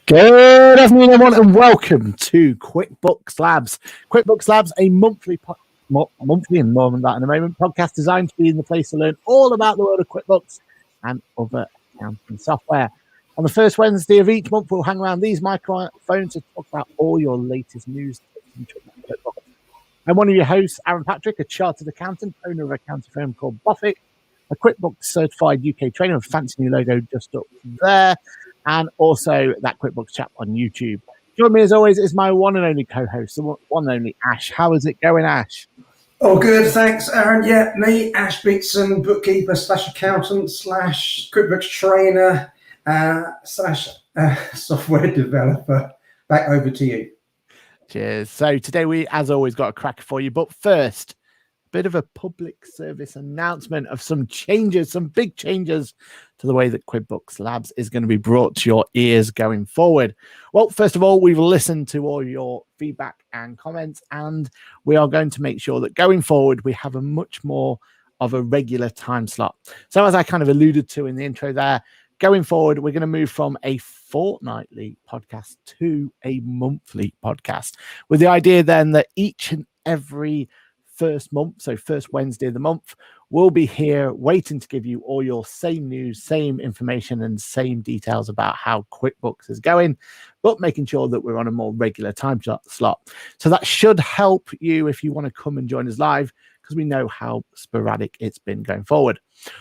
Good afternoon, everyone, and welcome to QuickBooks Labs. QuickBooks Labs, a monthly and more than that in a moment, podcast designed to be in the place to learn all about the world of QuickBooks and other accounting software. On the first Wednesday of each month, we'll hang around these microphones to talk about all your latest news. I'm one of your hosts, Aaron Patrick, a chartered accountant, owner of an accounting firm called Buffett, a QuickBooks certified UK trainer with a fancy new logo just up there, and also that QuickBooks chap on YouTube. Join me as always is my one and only co-host, the one and only Ash. How is it going, Ash? Oh, good, thanks, Aaron. Yeah, me, Ash Beetson, bookkeeper / accountant / QuickBooks trainer / software developer. Back over to you. Cheers. So today we, as always, got a cracker for you. But first, bit of a public service announcement of some changes, some big changes to the way that QuickBooks Labs is going to be brought to your ears going forward. Well, first of all, we've listened to all your feedback and comments, and we are going to make sure that going forward, we have a much more of a regular time slot. So as I kind of alluded to in the intro there, going forward, we're going to move from a fortnightly podcast to a monthly podcast, with the idea then that each and every first month, so first Wednesday of the month, we'll be here waiting to give you all your same news, same information, and same details about how QuickBooks is going, but making sure that we're on a more regular time slot. So that should help you if you want to come and join us live, because we know how sporadic it's been going forward.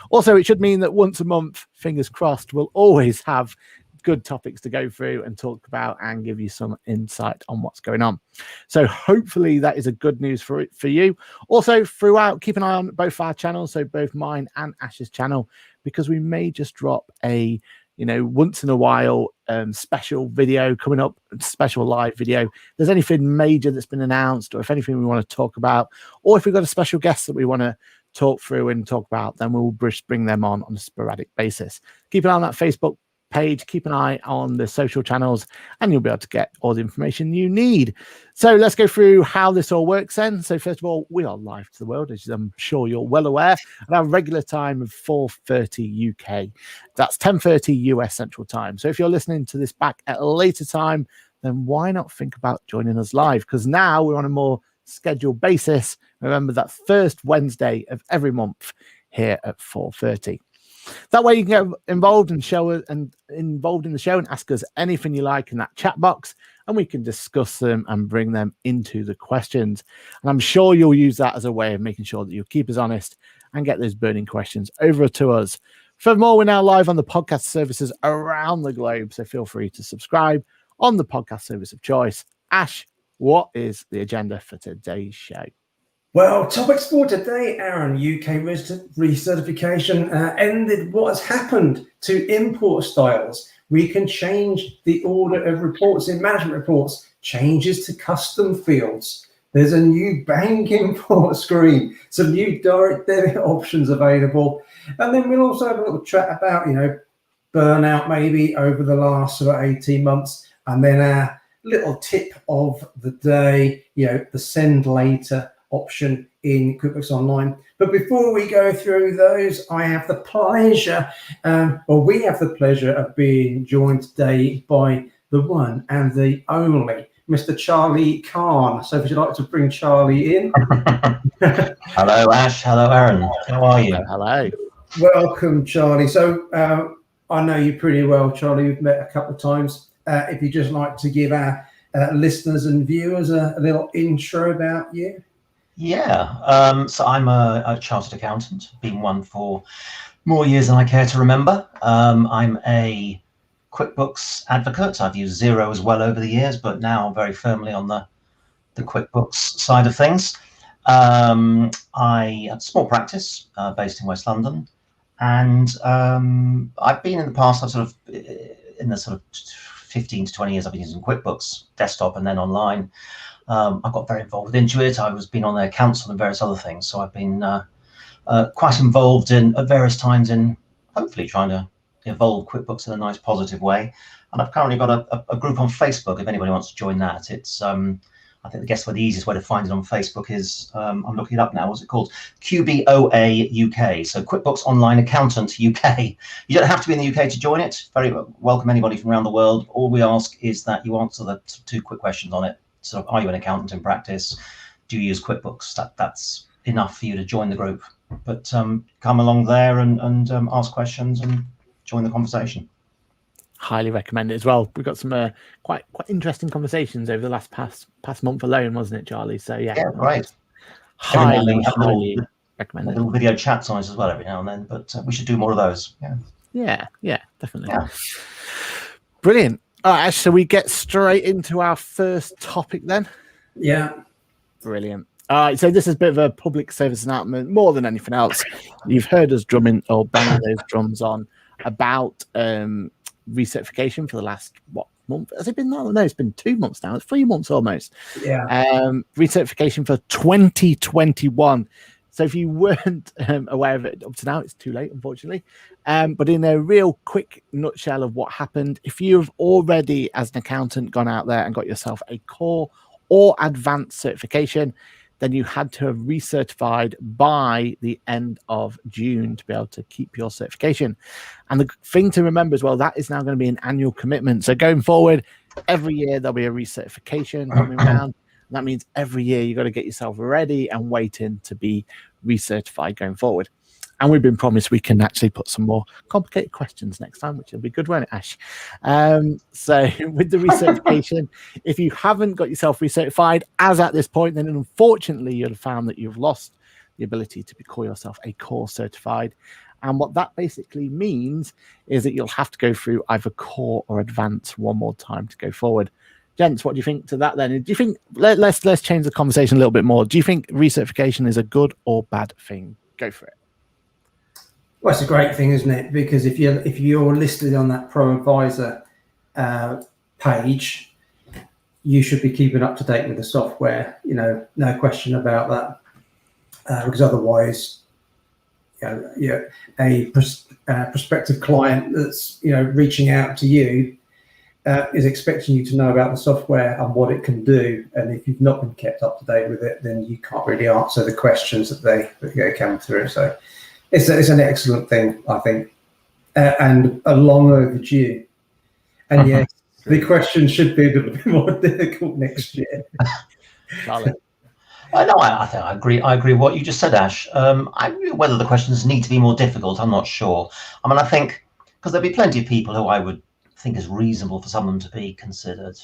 Also, it should mean that once a month, fingers crossed, we'll always have good topics to go through and talk about and give you some insight on what's going on. So hopefully that is a good news for you. Also, throughout, keep an eye on both our channels, so both mine and Ash's channel, because we may just drop a once in a while special video coming up, special live video. If there's anything major that's been announced, or if anything we want to talk about, or if we've got a special guest that we want to talk through and talk about, then we'll bring them on a sporadic basis. Keep an eye on that Facebook page, keep an eye on the social channels, and you'll be able to get all the information you need. So let's go through how this all works then. So first of all, we are live to the world, as I'm sure you're well aware, at our regular time of 4:30 UK. That's 10:30 US Central Time. So if you're listening to this back at a later time, then why not think about joining us live? Because now we're on a more scheduled basis. Remember, that first Wednesday of every month here at 4:30. That way you can get involved in the show and ask us anything you like in that chat box, and we can discuss them and bring them into the questions. And I'm sure you'll use that as a way of making sure that you'll keep us honest and get those burning questions over to us. Furthermore, we're now live on the podcast services around the globe, so feel free to subscribe on the podcast service of choice. Ash, what is the agenda for today's show? Well, topics for today, Aaron. UK recertification ended. What has happened to import styles? We can change the order of reports in management reports. Changes to custom fields. There's a new bank import screen. Some new direct debit options available. And then we'll also have a little chat about, burnout maybe over the last sort of 18 months. And then our little tip of the day, the send later option in QuickBooks Online. But before we go through those, I have the pleasure, we have the pleasure of being joined today by the one and the only Mr. Charlie Khan. So would you like to bring Charlie in? Hello, Ash. Hello, Aaron. How are you? Hello. Welcome, Charlie. So I know you pretty well, Charlie. We've met a couple of times. If you'd just like to give our listeners and viewers a little intro about you. Yeah, so I'm a chartered accountant, been one for more years than I care to remember. I'm a QuickBooks advocate. I've used Xero as well over the years, but now very firmly on the QuickBooks side of things. I have a small practice based in West London, and I've been in the past, in the sort of 15 to 20 years I've been using QuickBooks desktop and then online. I got very involved with Intuit. I was been on their council and various other things. So I've been quite involved at various times in hopefully trying to evolve QuickBooks in a nice positive way. And I've currently got a group on Facebook if anybody wants to join that. It's I I think the easiest way to find it on Facebook is, I'm looking it up now, what's it called? QBOA UK, so QuickBooks Online Accountant UK. You don't have to be in the UK to join it. Very welcome anybody from around the world. All we ask is that you answer the 2 quick questions on it. So are you an accountant in practice? Do you use QuickBooks? That's enough for you to join the group. But come along there and ask questions and join the conversation. Highly recommend it as well. We've got some quite interesting conversations over the last past month alone, wasn't it, Charlie? So yeah, great. Highly recommend it. Little video chats on it as well every now and then, but we should do more of those. Yeah, definitely. Yeah. Brilliant. All right, Ash, so we get straight into our first topic then. Yeah. Brilliant. All right, so this is a bit of a public service announcement more than anything else. You've heard us drumming or banging those drums on about recertification for the last month? Has it been that? No, it's been 2 months now. It's 3 months almost. Yeah. Recertification for 2021. So if you weren't aware of it up to now, it's too late, unfortunately. But in a real quick nutshell of what happened, if you've already, as an accountant, gone out there and got yourself a core or advanced certification, then you had to have recertified by the end of June to be able to keep your certification. And the thing to remember as well, that is now going to be an annual commitment. So going forward, every year there'll be a recertification coming around. And that means every year you've got to get yourself ready and waiting to be recertified going forward. And we've been promised we can actually put some more complicated questions next time, which will be good, won't it, Ash? So with the recertification, if you haven't got yourself recertified as at this point, then unfortunately you'll have found that you've lost the ability to call yourself a core certified. And what that basically means is that you'll have to go through either core or advanced one more time to go forward. Gents, what do you think to that then? Do you think, let's change the conversation a little bit more. Do you think recertification is a good or bad thing? Go for it. Well, it's a great thing, isn't it? Because if you're listed on that Pro Advisor page, you should be keeping up to date with the software. No question about that. Because otherwise, a prospective client that's reaching out to you is expecting you to know about the software and what it can do. And if you've not been kept up to date with it, then you can't really answer the questions that they come through. So it's an excellent thing, I think, and a long overdue. And yes, the question should be a little bit more difficult next year. Charlie. No, I think I agree. I agree with what you just said, Ash. Whether the questions need to be more difficult, I'm not sure. I mean, I think because there'll be plenty of people who I would think is reasonable for someone to be considered,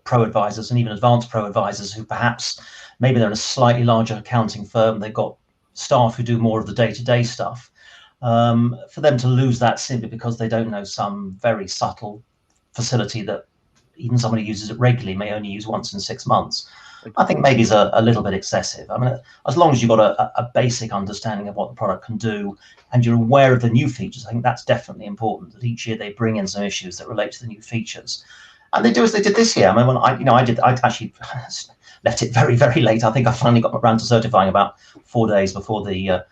pro advisors and even advanced pro advisors who perhaps maybe they're in a slightly larger accounting firm. They've got staff who do more of the day-to-day stuff. For them to lose that simply because they don't know some very subtle facility that even somebody who uses it regularly may only use once in 6 months, I think maybe is a little bit excessive. I mean, as long as you've got a basic understanding of what the product can do and you're aware of the new features, I think that's definitely important, that each year they bring in some issues that relate to the new features. And they do as they did this year. I mean, when I actually left it very, very late. I think I finally got around to certifying about 4 days before the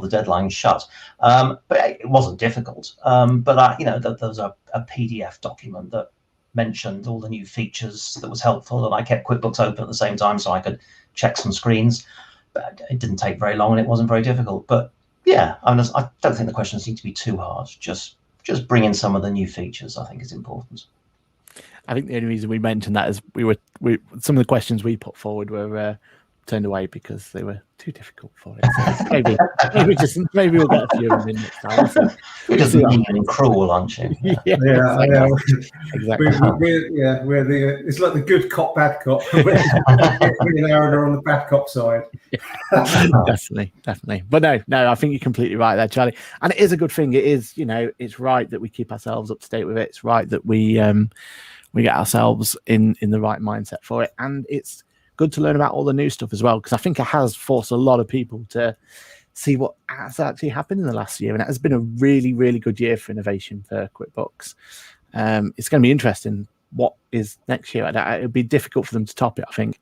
deadline shut. But it wasn't difficult. But there was a PDF document that mentioned all the new features that was helpful, and I kept QuickBooks open at the same time so I could check some screens. But it didn't take very long and it wasn't very difficult. But yeah, I don't think the questions need to be too hard. Just bring in some of the new features, I think, is important. I think the only reason we mentioned that is we some of the questions we put forward were turned away because they were too difficult for it. So maybe we'll get a few of them in next time. So you're just mean and cruel, aren't you? Yeah. Exactly. It's like the good cop, bad cop. We're on the bad cop side. Definitely. But no, I think you're completely right there, Charlie. And it is a good thing. It is, it's right that we keep ourselves up to date with it. It's right that we get ourselves in the right mindset for it. And it's good to learn about all the new stuff as well, because I think it has forced a lot of people to see what has actually happened in the last year. And it has been a really, really good year for innovation for QuickBooks. It's going to be interesting what is next year. It'd be difficult for them to top it, I think.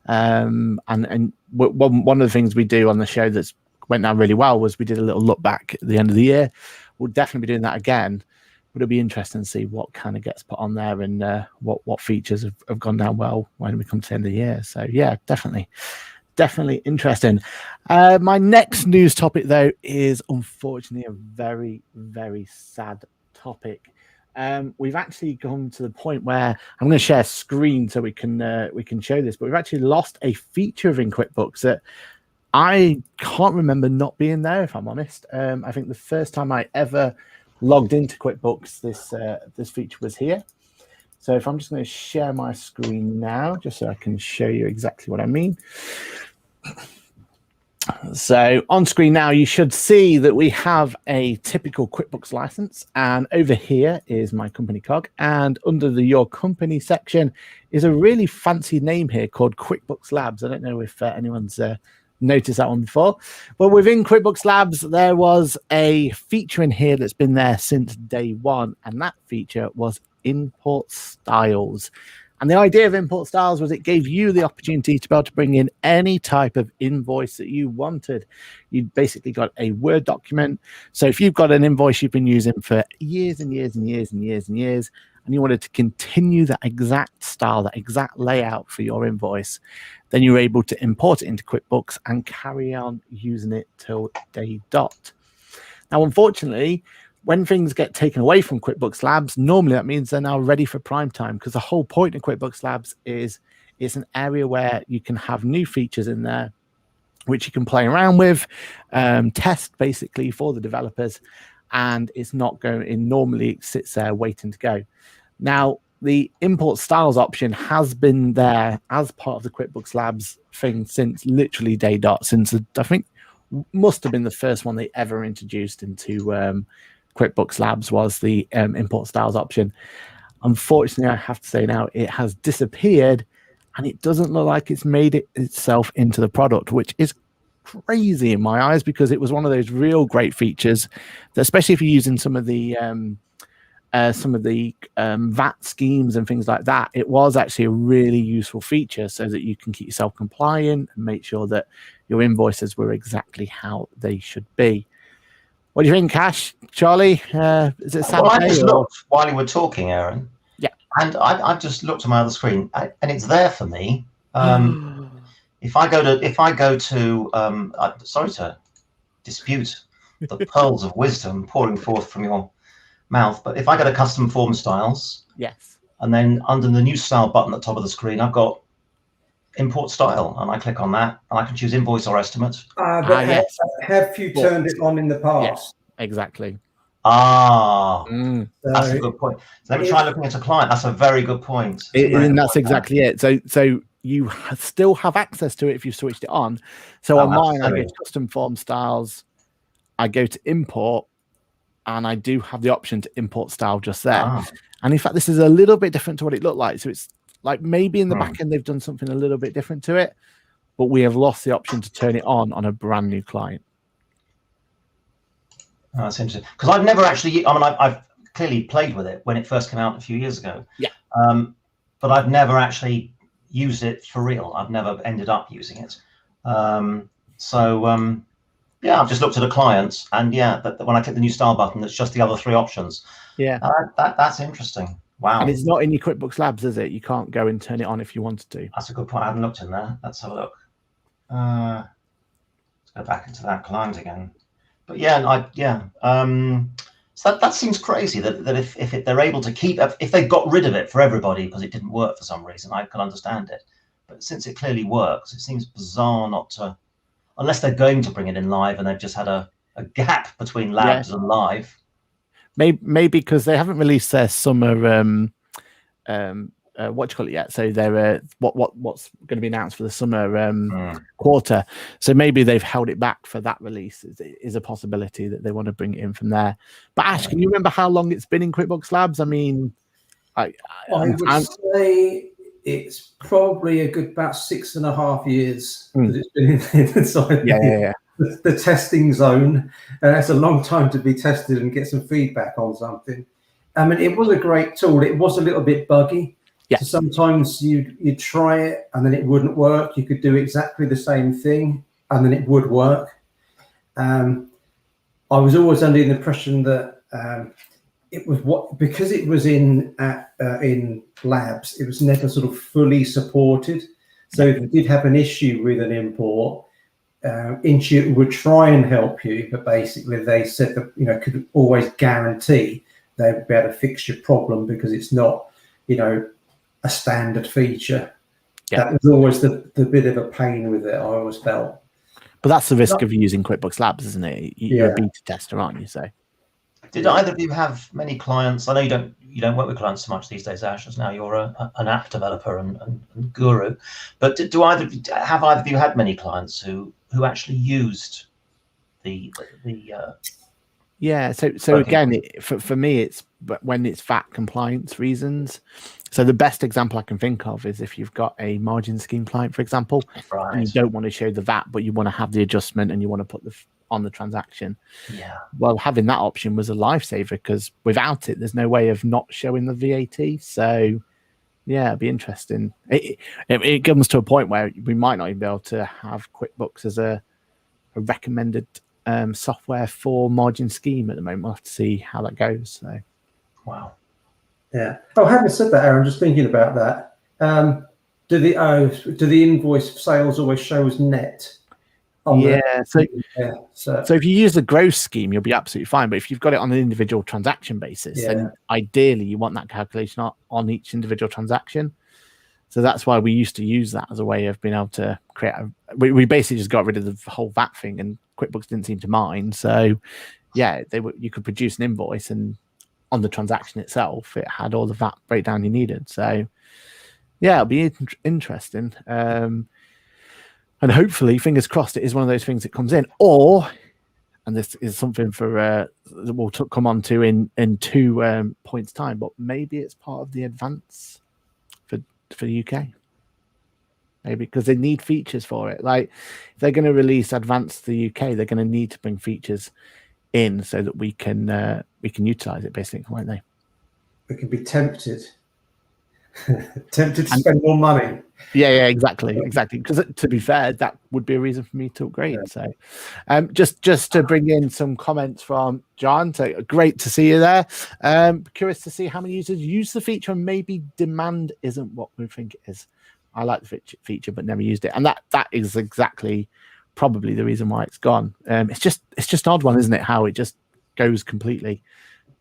And one of the things we do on the show that's went down really well was we did a little look back at the end of the year. We'll definitely be doing that again But it'll be interesting to see what kind of gets put on there and what features have gone down well when we come to the end of the year. So yeah, definitely interesting. My next news topic, though, is unfortunately a very, very sad topic. We've actually gone to the point where I'm going to share screen so we can show this, but we've actually lost a feature in QuickBooks that I can't remember not being there, if I'm honest. I think the first time I ever logged into QuickBooks, this feature was here. So if I'm just going to share my screen now, just so I can show you exactly what I mean. So on screen now, you should see that we have a typical QuickBooks license, and over here is my company cog, and under the Your Company section is a really fancy name here called QuickBooks Labs. I don't know if anyone's noticed that one before, but within QuickBooks Labs, there was a feature in here that's been there since day one, and that feature was import styles. And the idea of import styles was it gave you the opportunity to be able to bring in any type of invoice that you wanted. You basically got a Word document. So if you've got an invoice you've been using for years and years and years and years and years, and you wanted to continue that exact style, that exact layout for your invoice, then you're able to import it into QuickBooks and carry on using it till day dot. Now, unfortunately, when things get taken away from QuickBooks Labs, normally that means they're now ready for prime time, because the whole point of QuickBooks Labs is it's an area where you can have new features in there, which you can play around with, test basically for the developers, and it's not going, it normally sits there waiting to go. Now, the import styles option has been there as part of the QuickBooks Labs thing since literally day dot, since I think must have been the first one they ever introduced into QuickBooks Labs was the import styles option. Unfortunately, I have to say now it has disappeared, and it doesn't look like it's made itself into the product, which is crazy in my eyes, because it was one of those real great features that, especially if you're using some of the VAT schemes and things like that, it was actually a really useful feature so that you can keep yourself compliant and make sure that your invoices were exactly how they should be. What do you think, Cash? Charlie? Is it sad? Well, I just looked while you were talking, Aaron. Yeah. And I just looked at my other screen, and it's there for me. If I go to, sorry to dispute the pearls of wisdom pouring forth from your mouth, but if I go to custom form styles, yes, and then under the new style button at the top of the screen, I've got import style, and I click on that, and I can choose invoice or estimate. Yes. Have you turned it on in the past? Yes, exactly. That's a good point. So let me try looking at a client. That's a very good point. And that's exactly it. So you still have access to it if you switched it on. So on mine, I go to custom form styles, I go to import, and I do have the option to import style just there. And in fact, this is a little bit different to what it looked like. So it's like maybe in the back end, they've done something a little bit different to it, but we have lost the option to turn it on a brand new client. Oh, that's interesting, because I've never actually, I mean, I've clearly played with it when it first came out a few years ago. Yeah. But I've never actually used it for real. I've never ended up using it. Yeah, I've just looked at the clients, and yeah, when I click the new style button, it's just the other three options. Yeah. That's interesting. Wow. And it's not in your QuickBooks Labs, is it? You can't go and turn it on if you wanted to. That's a good point. I haven't looked in there. Let's have a look. Let's go back into that client again. But yeah, so that seems crazy that if they're able to keep, if they got rid of it for everybody because it didn't work for some reason, I can understand it. But since it clearly works, it seems bizarre not to, unless they're going to bring it in live and they've just had a gap between Labs and live. Maybe because they haven't released their summer what you call it yet. So they're what's going to be announced for the summer quarter. So maybe they've held it back for that release. Is a possibility that they want to bring it in from there. But Ash, can you remember how long it's been in QuickBooks Labs? I mean, I would say it's probably a good about 6.5 years that it's been inside the testing zone. That's a long time to be tested and get some feedback on something. I mean, it was a great tool. It was a little bit buggy. Yeah. So sometimes you'd try it and then it wouldn't work. You could do exactly the same thing and then it would work. I was always under the impression that it was because it was in labs, it was never sort of fully supported. So if you did have an issue with an import, Intuit would try and help you, but basically they said that could always guarantee they would be able to fix your problem because it's not a standard feature. Yeah. That was always the bit of a pain with it, I always felt. But that's the risk of using QuickBooks Labs, isn't it? You're a beta tester, aren't you? So did either of you have many clients? I know you don't work with clients so much these days, Ash, as now you're an app developer and guru. But have either of you had many clients who actually used the yeah, so again, for me, it's when it's VAT compliance reasons. So the best example I can think of is if you've got a margin scheme client, for example, and you don't want to show the VAT, but you want to have the adjustment and you want to put on the transaction. Yeah. Well, having that option was a lifesaver because without it, there's no way of not showing the VAT. So yeah, it'd be interesting. It comes to a point where we might not even be able to have QuickBooks as a recommended software for margin scheme at the moment. We'll have to see how that goes. So, wow. Yeah. Oh, having said that, Aaron, just thinking about that. Do the invoice sales always show as net? So if you use the gross scheme, you'll be absolutely fine. But if you've got it on an individual transaction basis, then ideally you want that calculation on each individual transaction. So that's why we used to use that as a way of being able to create we basically just got rid of the whole VAT thing, and QuickBooks didn't seem to mind. So yeah, you could produce an invoice, and on the transaction itself, it had all the VAT breakdown you needed. So yeah, it'll be interesting. And hopefully, fingers crossed, it is one of those things that comes in. And this is something that we'll come on to in 2 points time, but maybe it's part of the advance for the UK. Maybe because they need features for it. Like if they're going to release advance to the UK, they're going to need to bring features in so that we can utilize it, basically, won't they? We can be tempted to spend more money. Yeah, exactly. Because to be fair, that would be a reason for me to upgrade. So, just to bring in some comments from John. So great to see you there. Curious to see how many users use the feature, and maybe demand isn't what we think it is. I like the feature, but never used it, and that is exactly probably the reason why it's gone. It's just an odd one, isn't it? How it just goes completely.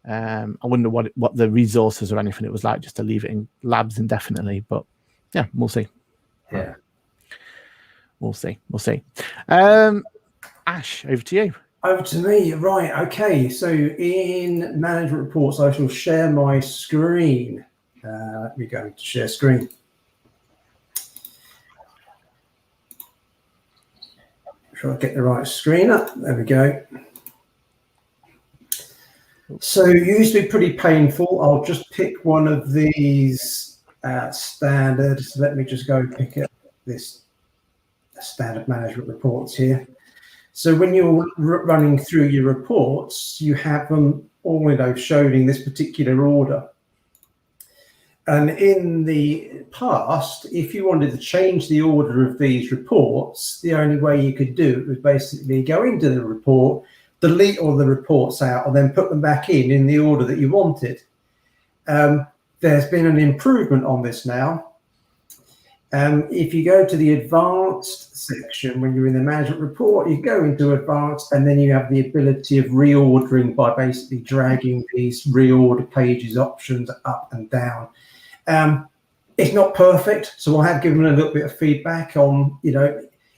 I wonder what the resources or anything it was like just to leave it in labs indefinitely, but yeah, we'll see. Yeah, we'll see. Ash, over to you. Over to me, right? Okay, so in management reports, I shall share my screen. Let me go to share screen. Try to get the right screen up. There we go. So it used to be pretty painful. I'll just pick one of these standards. Let me just go pick up this standard management reports here. So when you're running through your reports, you have them all shown in this particular order. And in the past, if you wanted to change the order of these reports, the only way you could do it was basically go into the report, delete all the reports out, and then put them back in the order that you wanted. There's been an improvement on this now. If you go to the advanced section, when you're in the management report, you go into advanced, and then you have the ability of reordering by basically dragging these reorder pages options up and down. It's not perfect, so I have given a little bit of feedback on,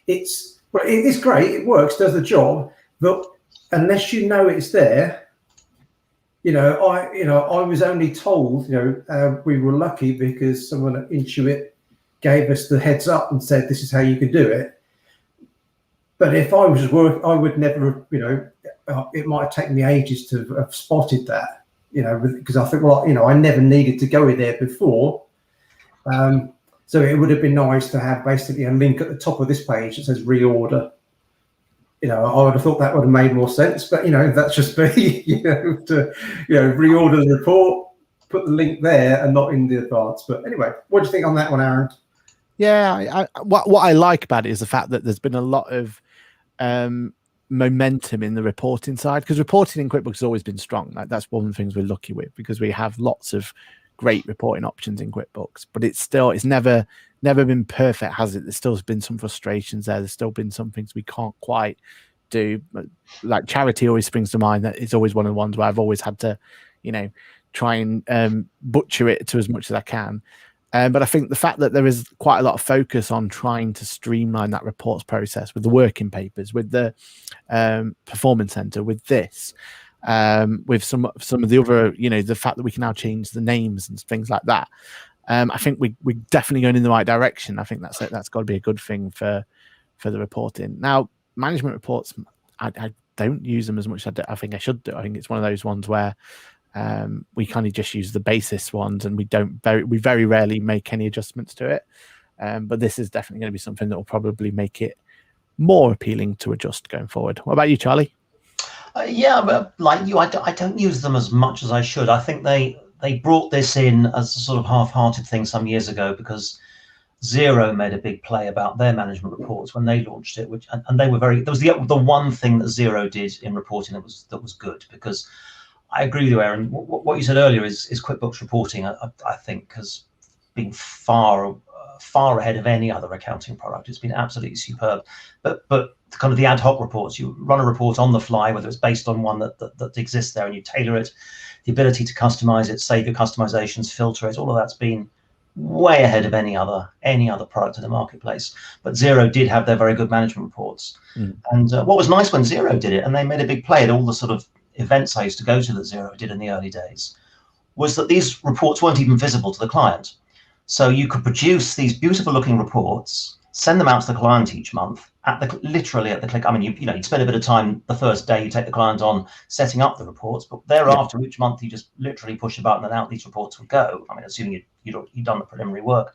it's great, it works, does the job, but unless you know it's there, I was only told, we were lucky because someone at Intuit gave us the heads up and said this is how you could do it. But if I was I would never have, it might have taken me ages to have spotted that, because I think, I never needed to go in there before. So it would have been nice to have basically a link at the top of this page that says reorder. I would have thought that would have made more sense, but that's just me, to reorder the report, put the link there and not in the advance. But anyway, what do you think on that one, Aaron? Yeah, what I like about it is the fact that there's been a lot of momentum in the reporting side, because reporting in QuickBooks has always been strong. Like, that's one of the things we're lucky with, because we have lots of great reporting options in QuickBooks, but it's never been perfect, has it? There's still been some frustrations there. There's still been some things we can't quite do. Like charity always springs to mind. That is always one of the ones where I've always had to, try and butcher it to as much as I can. But I think the fact that there is quite a lot of focus on trying to streamline that reports process with the working papers, with the performance center, with this, with some of the other, the fact that we can now change the names and things like that. I think we're definitely going in the right direction. I think that's got to be a good thing for the reporting. Now, management reports, I don't use them as much as I think I should do. I think it's one of those ones where we kind of just use the basis ones, and we very rarely make any adjustments to it. But this is definitely going to be something that will probably make it more appealing to adjust going forward. What about you, Charlie? Yeah, but like you, I don't use them as much as I should. I think they brought this in as a sort of half-hearted thing some years ago, because Xero made a big play about their management reports when they launched it, and they were there was the one thing that Xero did in reporting that was good, because I agree with you, Aaron. What you said earlier is QuickBooks reporting, I think, has been far ahead of any other accounting product. It's been absolutely superb. But kind of the ad hoc reports, you run a report on the fly, whether it's based on one that exists there, and you tailor it, the ability to customize it, save your customizations, filter it, all of that's been way ahead of any other product in the marketplace. But Xero did have their very good management reports. And what was nice when Xero did it, and they made a big play at all the sort of events I used to go to that Xero did in the early days, was that these reports weren't even visible to the client. So you could produce these beautiful looking reports, send them out to the client each month literally at the click. I mean, you'd spend a bit of time the first day you take the client on setting up the reports, but thereafter each month you just literally push a button and out these reports would go. I mean, assuming you'd done the preliminary work.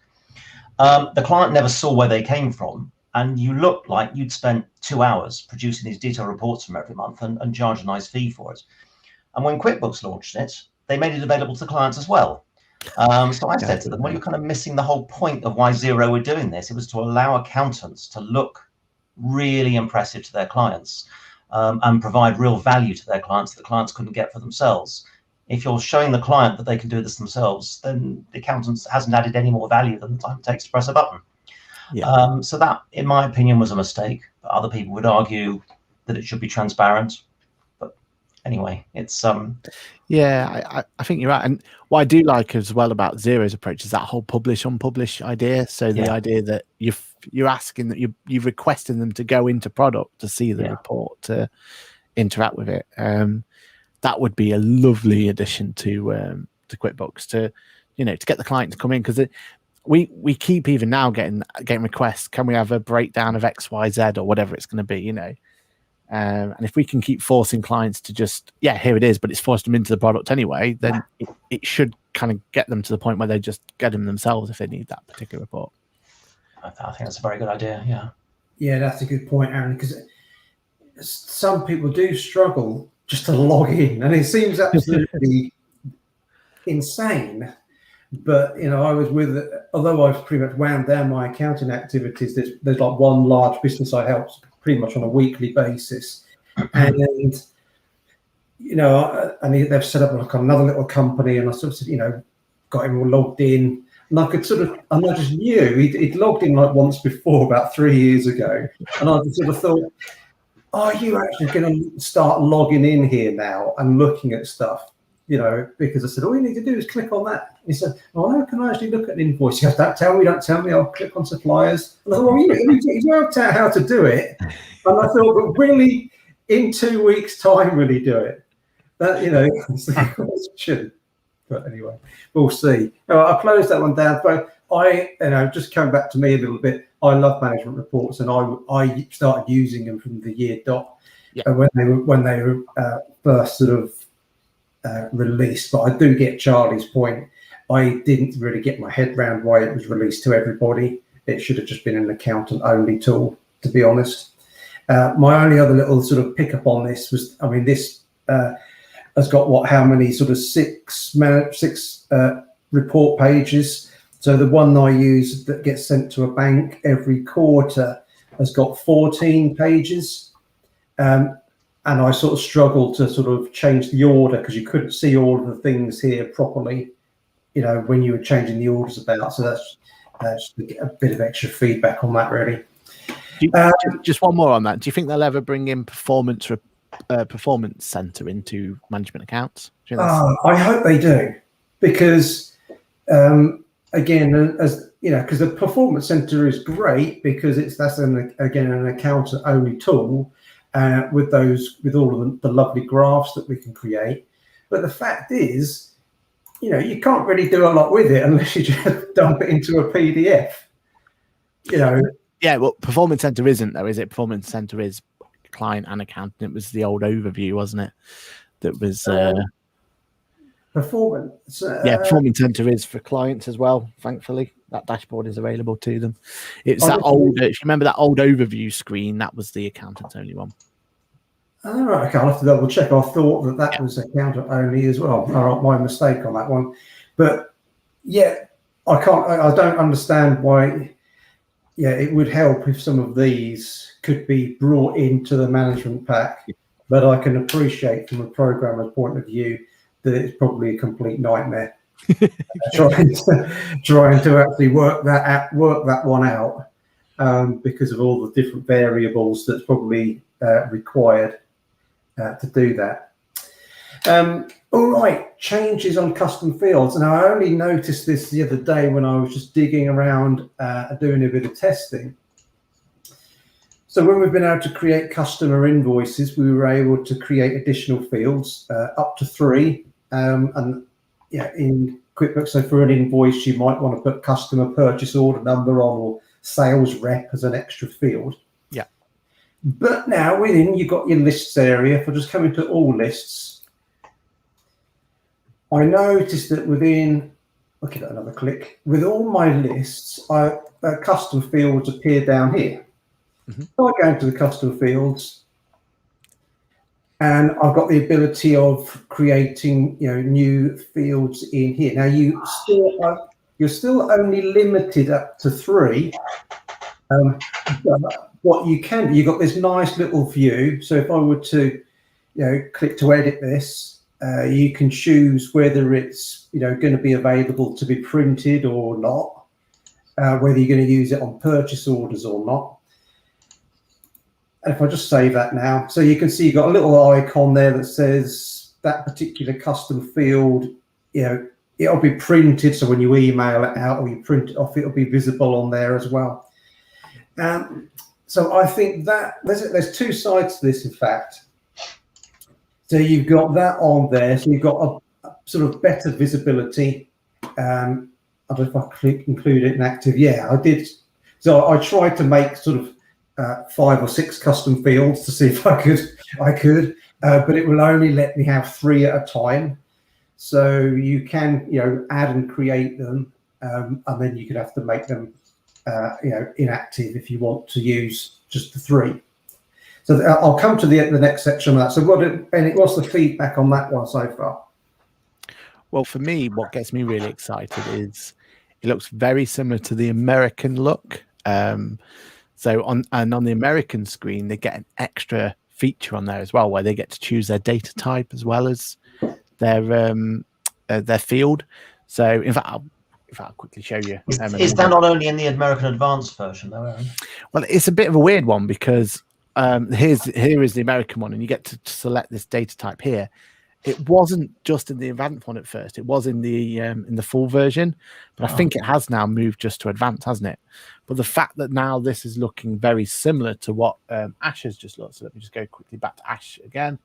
The client never saw where they came from, and you looked like you'd spent 2 hours producing these detailed reports from every month and charged a nice fee for it. And when QuickBooks launched it, they made it available to clients as well. So I said to them, well, you're kind of missing the whole point of why Xero were doing this. It was to allow accountants to look really impressive to their clients, and provide real value to their clients that the clients couldn't get for themselves. If you're showing the client that they can do this themselves, then the accountant hasn't added any more value than the time it takes to press a button. So that, in my opinion, was a mistake. But other people would argue that it should be transparent. But anyway, it's Yeah, I think you're right. And what I do like as well about Xero's approach is that whole publish unpublish idea. So the idea that you're asking, that you're requesting them to go into product to see the report, to interact with it. That would be a lovely addition to QuickBooks, to get the client to come in, because we keep even now getting requests. Can we have a breakdown of XYZ or whatever it's going to be, and if we can keep forcing clients to just, here it is, but it's forced them into the product anyway, then it should kind of get them to the point where they just get them themselves if they need that particular report. I think that's a very good idea. Yeah, that's a good point, Aaron, because some people do struggle just to log in, and it seems absolutely insane. But I was although I've pretty much wound down my accounting activities, there's like one large business I help pretty much on a weekly basis, and they've set up like another little company, and I sort of got him all logged in, and I just knew he'd logged in like once before about 3 years ago, and I sort of thought, are you actually going to start logging in here now and looking at stuff? Because I said, all you need to do is click on that. He said, oh, how can I actually look at an invoice? He goes, don't tell me, I'll click on suppliers. And I thought, well, you worked out how to do it. And I thought, but really, in 2 weeks' time, will he do it? That, it's the question. But anyway, we'll see. I closed that one down. But just coming back to me a little bit, I love management reports, and I started using them from the year dot, when they were first sort of released. But I do get Charlie's point. I didn't really get my head around why it was released to everybody. It should have just been an accountant only tool, to be honest. My only other little sort of pick up on this was, this has got how many sort of six report pages. So the one I use that gets sent to a bank every quarter has got 14 pages. And I sort of struggled to sort of change the order because you couldn't see all of the things here properly, when you were changing the orders about. So that's a bit of extra feedback on that, really. Just one more on that. Do you think they'll ever bring in performance center into management accounts? I hope they do, because again, as because the performance center is great because that's an accountant only tool with all of the lovely graphs that we can create. But the fact is, you can't really do a lot with it unless you just dump it into a PDF. Yeah, well, Performance Center isn't, though, is it? Performance Center is client and accountant. It was the old overview, wasn't it? That was performance. Performance Center is for clients as well. Thankfully, that dashboard is available to them. It's that old. If you remember that old overview screen, that was the accountant's only one. All right, okay, I'll have to double check. I thought that was accountant only as well. All right, my mistake on that one. But yeah, I don't understand why. Yeah, it would help if some of these could be brought into the management pack, but I can appreciate from a programmer's point of view that it's probably a complete nightmare trying to actually work that one out because of all the different variables that's probably required to do that. All right, changes on custom fields. Now, I only noticed this the other day when I was just digging around doing a bit of testing. So when we've been able to create customer invoices, we were able to create additional fields, up to 3. And yeah, in QuickBooks, so for an invoice, you might want to put customer purchase order number on, or sales rep as an extra field. Yeah. But now within, you've got your lists area. If I just come into all lists, I noticed that within, I'll give it another click, with all my lists, custom fields appear down here. Mm-hmm. So I go into the custom fields, and I've got the ability of creating, new fields in here. Now you're still only limited up to 3. But what you can do, you've got this nice little view. So if I were to, click to edit this, you can choose whether it's going to be available to be printed or not, whether you're going to use it on purchase orders or not. And if I just save that now, so you can see you've got a little icon there that says that particular custom field, it'll be printed. So when you email it out or you print it off, it'll be visible on there as well. So I think that there's 2 sides to this, in fact. So you've got that on there. So you've got a sort of better visibility. I don't know if I include it in active. Yeah, I did. So I tried to make sort of 5 or 6 custom fields to see if I could, but it will only let me have 3 at a time. So you can, add and create them, and then you could have to make them, inactive if you want to use just the 3. So I'll come to the next section of that. So what's the feedback on that one so far? Well, for me, what gets me really excited is it looks very similar to the American look. So on the American screen, they get an extra feature on there as well, where they get to choose their data type as well as their field. So in fact, I'll quickly show you. Is that not only in the American Advanced version, though, Aaron? Well, it's a bit of a weird one because here is the American one, and you get to select this data type here. It wasn't just in the advanced one at first; it was in the full version, but I think it has now moved just to advanced, hasn't it? But the fact that now this is looking very similar to what Ash has just looked. So let me just go quickly back to Ash again,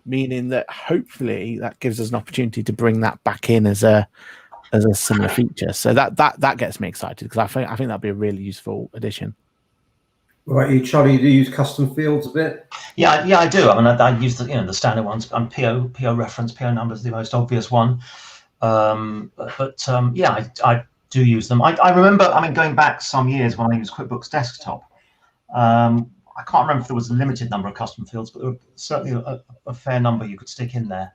meaning that hopefully that gives us an opportunity to bring that back in as a similar feature. So that gets me excited because I think that'd be a really useful addition. Right, you Charlie, do you use custom fields a bit? Yeah, I do. I mean, I use the standard ones. PO reference, PO number is the most obvious one. Yeah, I do use them. I remember, going back some years when I used QuickBooks Desktop. I can't remember if there was a limited number of custom fields, but there were certainly a fair number you could stick in there.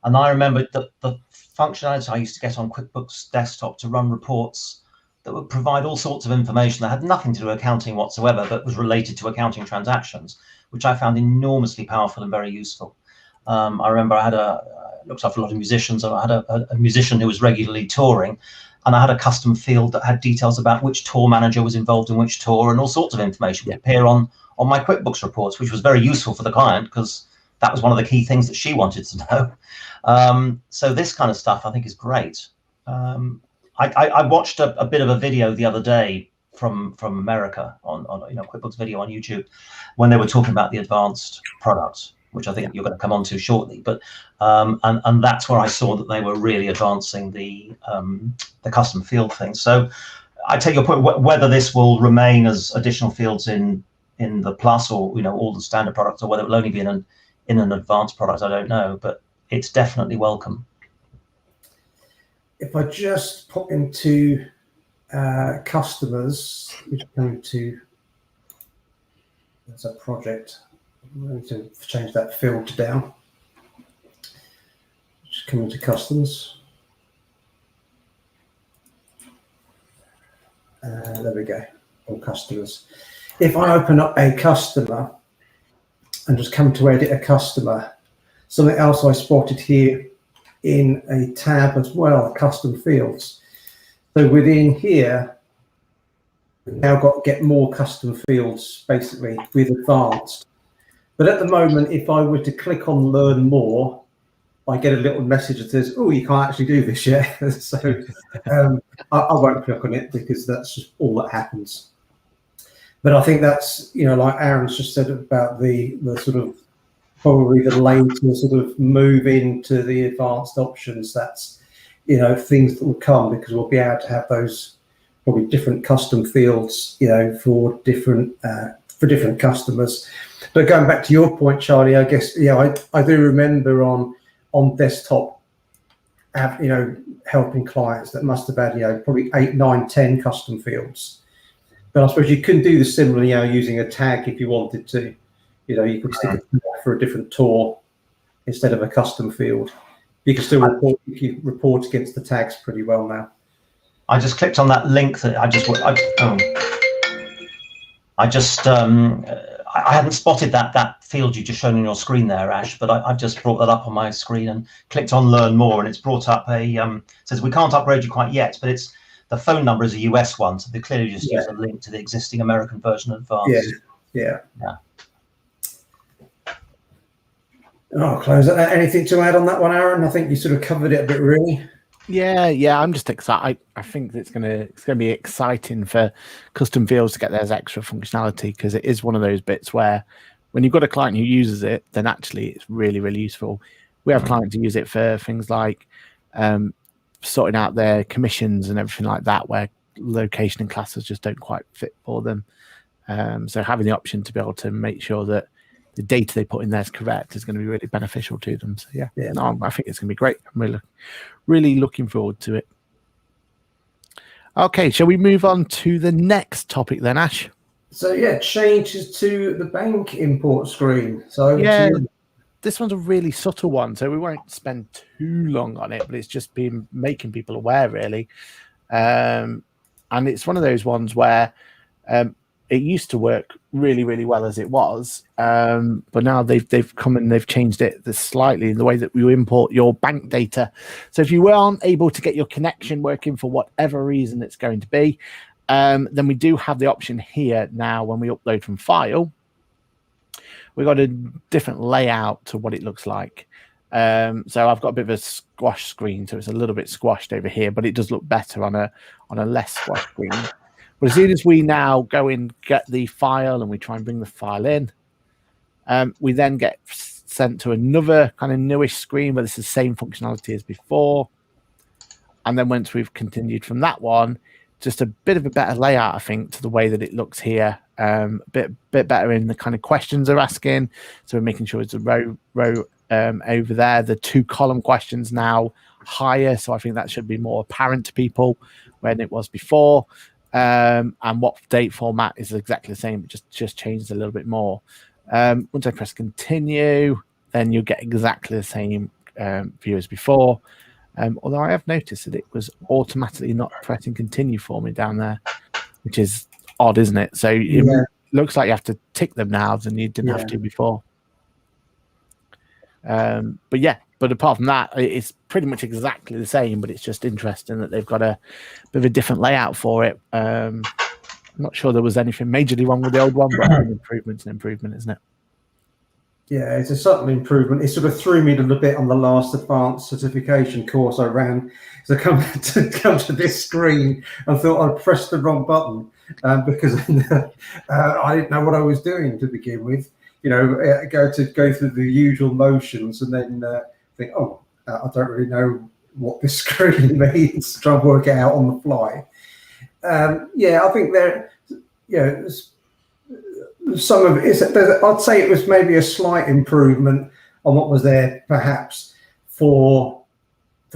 And I remember the functionality I used to get on QuickBooks Desktop to run reports that would provide all sorts of information that had nothing to do with accounting whatsoever, but was related to accounting transactions, which I found enormously powerful and very useful. I remember I looked after a lot of musicians, and I had a musician who was regularly touring, and I had a custom field that had details about which tour manager was involved in which tour, and all sorts of information would appear on my QuickBooks reports, which was very useful for the client because that was one of the key things that she wanted to know. So this kind of stuff I think is great. I watched a bit of a video the other day from America on QuickBooks video on YouTube when they were talking about the advanced products, which I think you're going to come on to shortly. But and that's where I saw that they were really advancing the custom field thing. So I take your point, whether this will remain as additional fields in the Plus or all the standard products, or whether it will only be in an advanced product, I don't know, but it's definitely welcome. If I just pop into customers, which I'm going to, there's a project, I'm going to change that field down. Just come into customers. There we go, all customers. If I open up a customer and just come to edit a customer, something else I spotted here in a tab as well, custom fields. So within here, we've now got to get more custom fields basically with advanced. But at the moment, if I were to click on learn more, I get a little message that says, oh, you can't actually do this yet. So I won't click on it because that's just all that happens. But I think that's, like Aaron's just said about the sort of probably the later sort of move into the advanced options. That's, things that will come because we'll be able to have those probably different custom fields, for different customers. But going back to your point, Charlie, I guess, I do remember on desktop, helping clients that must have had, probably 8, 9, 10 custom fields. But I suppose you can do the similar, using a tag if you wanted to. You could stick it for a different tour instead of a custom field. You can still report against the tags pretty well now. I just clicked on that link that I hadn't spotted that field you just shown on your screen there, Ash, but I've just brought that up on my screen and clicked on learn more, and it's brought up says we can't upgrade you quite yet, but the phone number is a US one, so they clearly just use a link to the existing American version of Advanced. Yeah. I'll close it. Anything to add on that one, Aaron? I think you sort of covered it a bit, really. Yeah. I'm just excited. I think it's gonna be exciting for custom fields to get their extra functionality, because it is one of those bits where when you've got a client who uses it, then actually it's really, really useful. We have clients who use it for things like sorting out their commissions and everything like that, where location and classes just don't quite fit for them. So having the option to be able to make sure that the data they put in there is correct is going to be really beneficial to them. So I think it's going to be great. I'm really looking forward to it. Okay, shall we move on to the next topic then, Ash? So changes to the bank import screen. So this one's a really subtle one, so we won't spend too long on it, but it's just been making people aware, really. And it's one of those ones where it used to work really, really well as it was, but now they've come and they've changed it slightly in the way that you import your bank data. So if you aren't able to get your connection working for whatever reason it's going to be, then we do have the option here now when we upload from file. We've got a different layout to what it looks like. So I've got a bit of a squash screen, so it's a little bit squashed over here, but it does look better on a less squash screen. But as soon as we now go and get the file and we try and bring the file in, we then get sent to another kind of newish screen where this is the same functionality as before. And then once we've continued from that one, just a bit of a better layout, I think, to the way that it looks here. A bit better in the kind of questions they're asking. So we're making sure it's a row over there. The 2-column questions now higher, so I think that should be more apparent to people when it was before. And what date format is exactly the same, it just changed a little bit more. Once I press continue, then you'll get exactly the same view as before. Although I have noticed that it was automatically not pressing continue for me down there, which is odd, isn't it? So looks like you have to tick them now than you didn't have Yeah. to before. But apart from that, it's pretty much exactly the same, but it's just interesting that they've got a bit of a different layout for it. I'm not sure there was anything majorly wrong with the old one, but an improvement's an improvement, isn't it? Yeah, it's a subtle improvement. It sort of threw me a little bit on the last advanced certification course I ran. So come to this screen and thought I'd pressed the wrong button because I didn't know what I was doing to begin with. Go through the usual motions and then think, oh, I don't really know what this screen means. Try and work it out on the fly. I think some of it I'd say it was maybe a slight improvement on what was there, perhaps for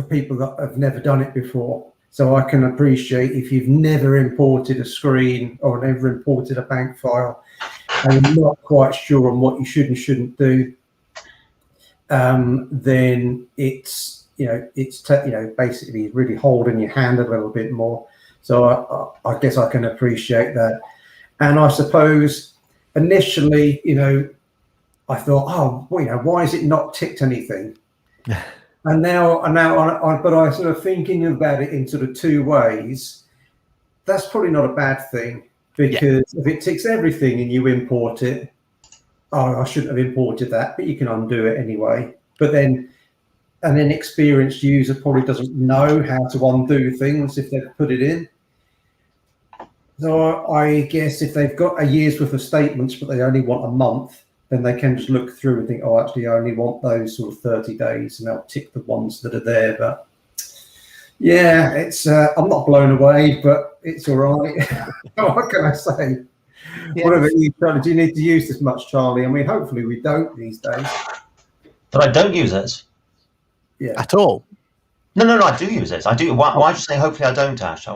people that have never done it before. So I can appreciate if you've never imported a screen or never imported a bank file and you're not quite sure on what you should and shouldn't do, then it's basically really holding your hand a little bit more. So I guess I can appreciate that. And I suppose initially, I thought, why is it not ticked anything? And now, but I sort of thinking about it in sort of two ways. That's probably not a bad thing, because if it ticks everything and you import it, I shouldn't have imported that, but you can undo it anyway. But then an inexperienced user probably doesn't know how to undo things if they've put it in. So I guess if they've got a year's worth of statements, but they only want a month, then they can just look through and think, oh, actually, I only want those sort of 30 days, and they'll tick the ones that are there. But yeah, it's I'm not blown away, but it's all right. What can I say? Yeah. What about you, Charlie? Do you need to use this much, Charlie? I mean, hopefully we don't these days. That I don't use it? Yeah. At all? No, I do use it. I do. Why did you say hopefully I don't, Ash?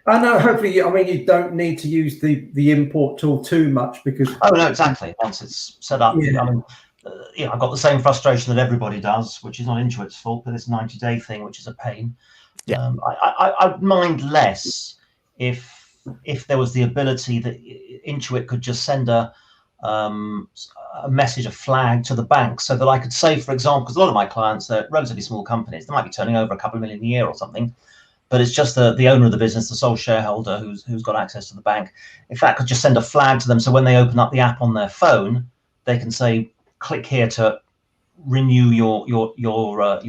I know. Hopefully, you don't need to use the import tool too much because. Oh no, exactly. Once it's set up, Yeah. I mean, I've got the same frustration that everybody does, which is not Intuit's fault, but this 90-day thing, which is a pain. Yeah. I'd mind less if there was the ability that Intuit could just send a message, a flag to the bank, so that I could say, for example, because a lot of my clients are relatively small companies, they might be turning over a couple of million a year or something. But it's just the owner of the business, the sole shareholder, who's got access to the bank. If that could just send a flag to them, so when they open up the app on their phone, they can say, "Click here to renew your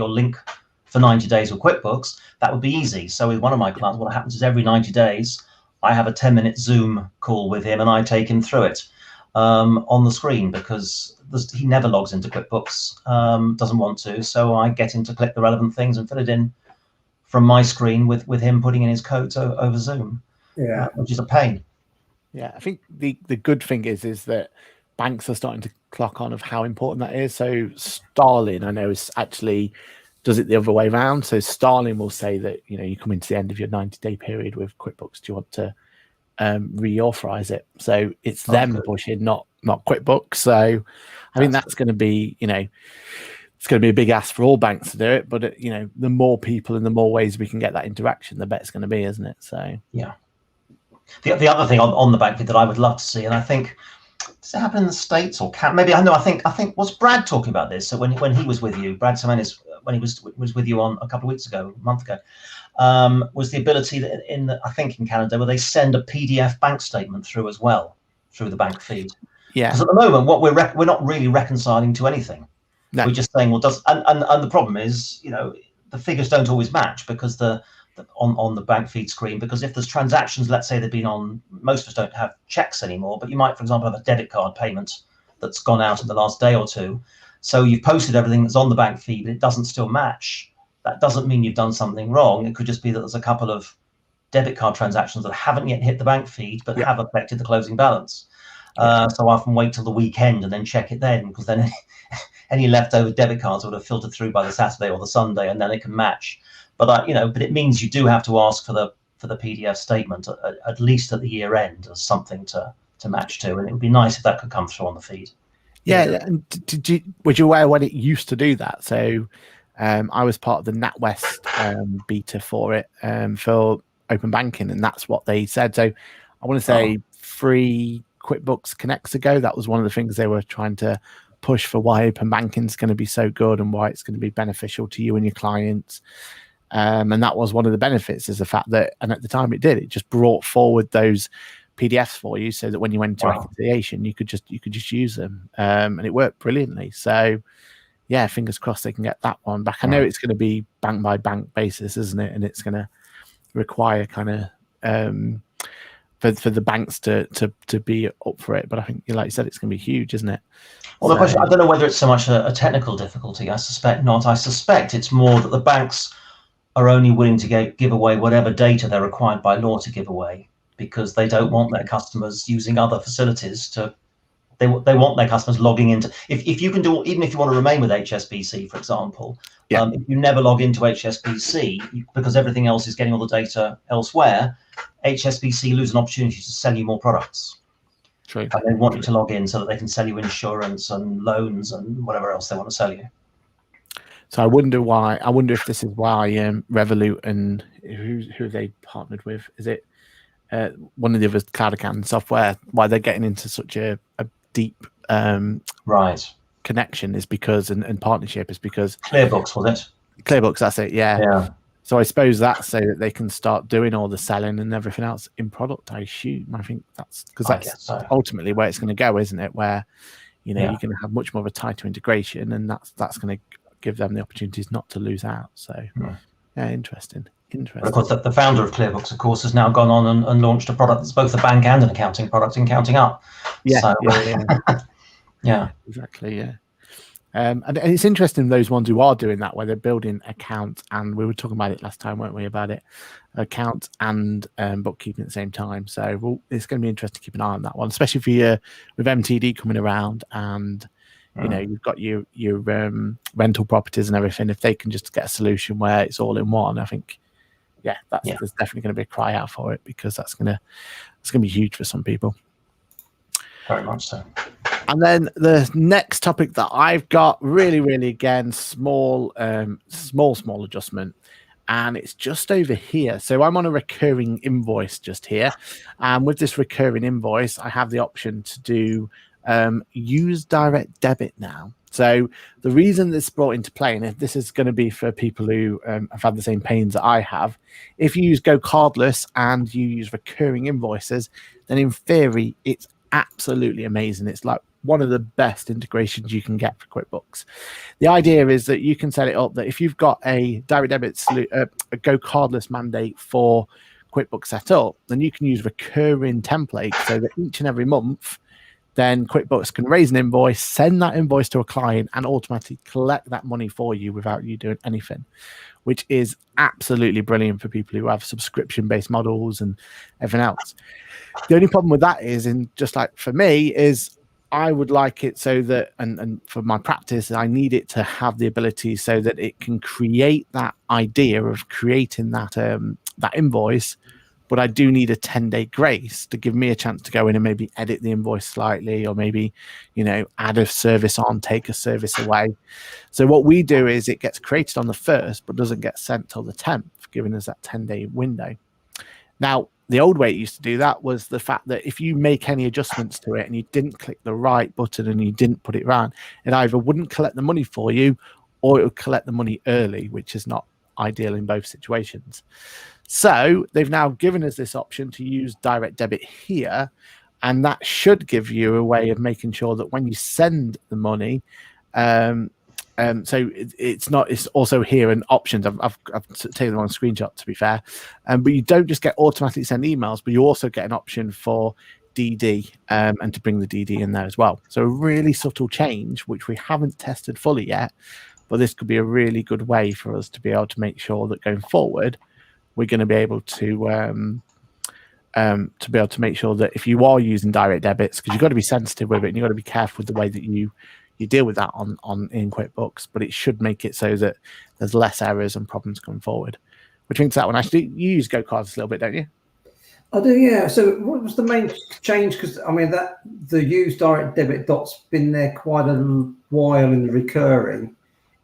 link for 90 days with QuickBooks." That would be easy. So with one of my clients, what happens is every 90 days, I have a 10-minute Zoom call with him, and I take him through it on the screen, because he never logs into QuickBooks, doesn't want to. So I get him to click the relevant things and fill it in from my screen with him putting in his codes over Zoom, which is a pain. Yeah, I think the good thing is that banks are starting to clock on of how important that is. So Starling, I know, is actually does it the other way around. So Starling will say that, you come into the end of your 90-day period with QuickBooks. Do you want to reauthorize it? So it's them pushing, not QuickBooks. So I think that's going to be, it's going to be a big ask for all banks to do it, but the more people and the more ways we can get that interaction, the better it's going to be, isn't it? So yeah. The other thing on the bank feed that I would love to see, and I think, does it happen in the States or maybe I know? I think was Brad talking about this? So when he was with you, Brad Simonis, when he was with you on a couple of weeks ago, a month ago, was the ability that I think in Canada, where they send a PDF bank statement through as well through the bank feed. Yeah. Because at the moment, what we're not really reconciling to anything. No. We're just saying, well, and the problem is, the figures don't always match because on the bank feed screen, because if there's transactions, let's say they've been on, most of us don't have checks anymore, but you might, for example, have a debit card payment that's gone out in the last day or two. So you've posted everything that's on the bank feed, but it doesn't still match. That doesn't mean you've done something wrong. It could just be that there's a couple of debit card transactions that haven't yet hit the bank feed, but have affected the closing balance. So I often wait till the weekend and then check it then, because then any leftover debit cards would have filtered through by the Saturday or the Sunday, and then it can match. But but it means you do have to ask for the PDF statement at least at the year end as something to match to, and it would be nice if that could come through on the feed. Yeah, and were you aware when it used to do that? So I was part of the NatWest beta for it for open banking, and that's what they said. So I want to say QuickBooks Connects ago, that was one of the things they were trying to push for why open banking is going to be so good and why it's going to be beneficial to you and your clients. And that was one of the benefits, is the fact that, and at the time it just brought forward those PDFs for you, so that when you went to reconciliation, you could just use them, and it worked brilliantly. So yeah, fingers crossed they can get that one back. I know it's going to be bank by bank basis, isn't it? And it's going to require kind of for the banks to be up for it. But I think, like you said, it's going to be huge, isn't it? Well, the question, I don't know whether it's so much a technical difficulty. I suspect not. I suspect it's more that the banks are only willing to give away whatever data they're required by law to give away, because they don't want their customers using other facilities to. They want their customers logging into. If you can do, even if you want to remain with HSBC, for example, if you never log into HSBC because everything else is getting all the data elsewhere, HSBC lose an opportunity to sell you more products. True. And they want you to log in so that they can sell you insurance and loans and whatever else they want to sell you. So I wonder why. I wonder if this is why Revolut and who they partnered with. Is it one of the other cloud accounting software? Why they're getting into such a deep connection is because and partnership is because QuickBooks, was it? QuickBooks, that's it. Yeah. So I suppose that's so that they can start doing all the selling and everything else in product. I assume. I think that's because that's ultimately where it's going to go, isn't it? Where you're going to have much more of a tighter integration, and that's going to give them the opportunities not to lose out. So interesting. But of course, the founder of QuickBooks, of course, has now gone on and launched a product that's both a bank and an accounting product in Counting Up. Yeah, exactly. Yeah. And it's interesting, those ones who are doing that, where they're building account, and we were talking about it last time, weren't we, about it, account and bookkeeping at the same time. So it's going to be interesting to keep an eye on that one, especially for with MTD coming around, and you've got your rental properties and everything. If they can just get a solution where it's all in one, I think there's definitely going to be a cry out for it, because it's going to be huge for some people. Very much so. And then the next topic that I've got, really again, small adjustment, and it's just over here. So I'm on a recurring invoice just here, and with this recurring invoice, I have the option to do use direct debit now. So the reason this brought into play, and if this is going to be for people who have had the same pains that I have, if you use Go Cardless and you use recurring invoices, then in theory it's absolutely amazing. It's like one of the best integrations you can get for QuickBooks. The idea is that you can set it up that if you've got a direct debit a Go Cardless mandate for QuickBooks set up, then you can use recurring templates, so that each and every month, then QuickBooks can raise an invoice, send that invoice to a client, and automatically collect that money for you without you doing anything, which is absolutely brilliant for people who have subscription-based models and everything else. The only problem with that is, in just like for me, is I would like it so that, and for my practice, I need it to have the ability so that it can create that idea of creating that that invoice, but I do need a 10-day grace to give me a chance to go in and maybe edit the invoice slightly, or maybe, add a service on, take a service away. So what we do is it gets created on the 1st, but doesn't get sent till the 10th, giving us that 10-day window. Now, the old way it used to do that was the fact that if you make any adjustments to it and you didn't click the right button and you didn't put it around, it either wouldn't collect the money for you, or it would collect the money early, which is not ideal in both situations. So they've now given us this option to use direct debit here, and that should give you a way of making sure that when you send the money, so it's also here in options. I've taken them on a screenshot, to be fair, but you don't just get automatically send emails, but you also get an option for DD and to bring the DD in there as well. So a really subtle change, which we haven't tested fully yet, but this could be a really good way for us to be able to make sure that going forward, we're going to be able to make sure that if you are using direct debits, because you've got to be sensitive with it and you've got to be careful with the way that you deal with that in QuickBooks, but it should make it so that there's less errors and problems coming forward. Which means that one, actually, you use Go Cards a little bit, don't you? I do, yeah. So what was the main change? Because I mean, that the use direct debit dot's been there quite a while in the recurring.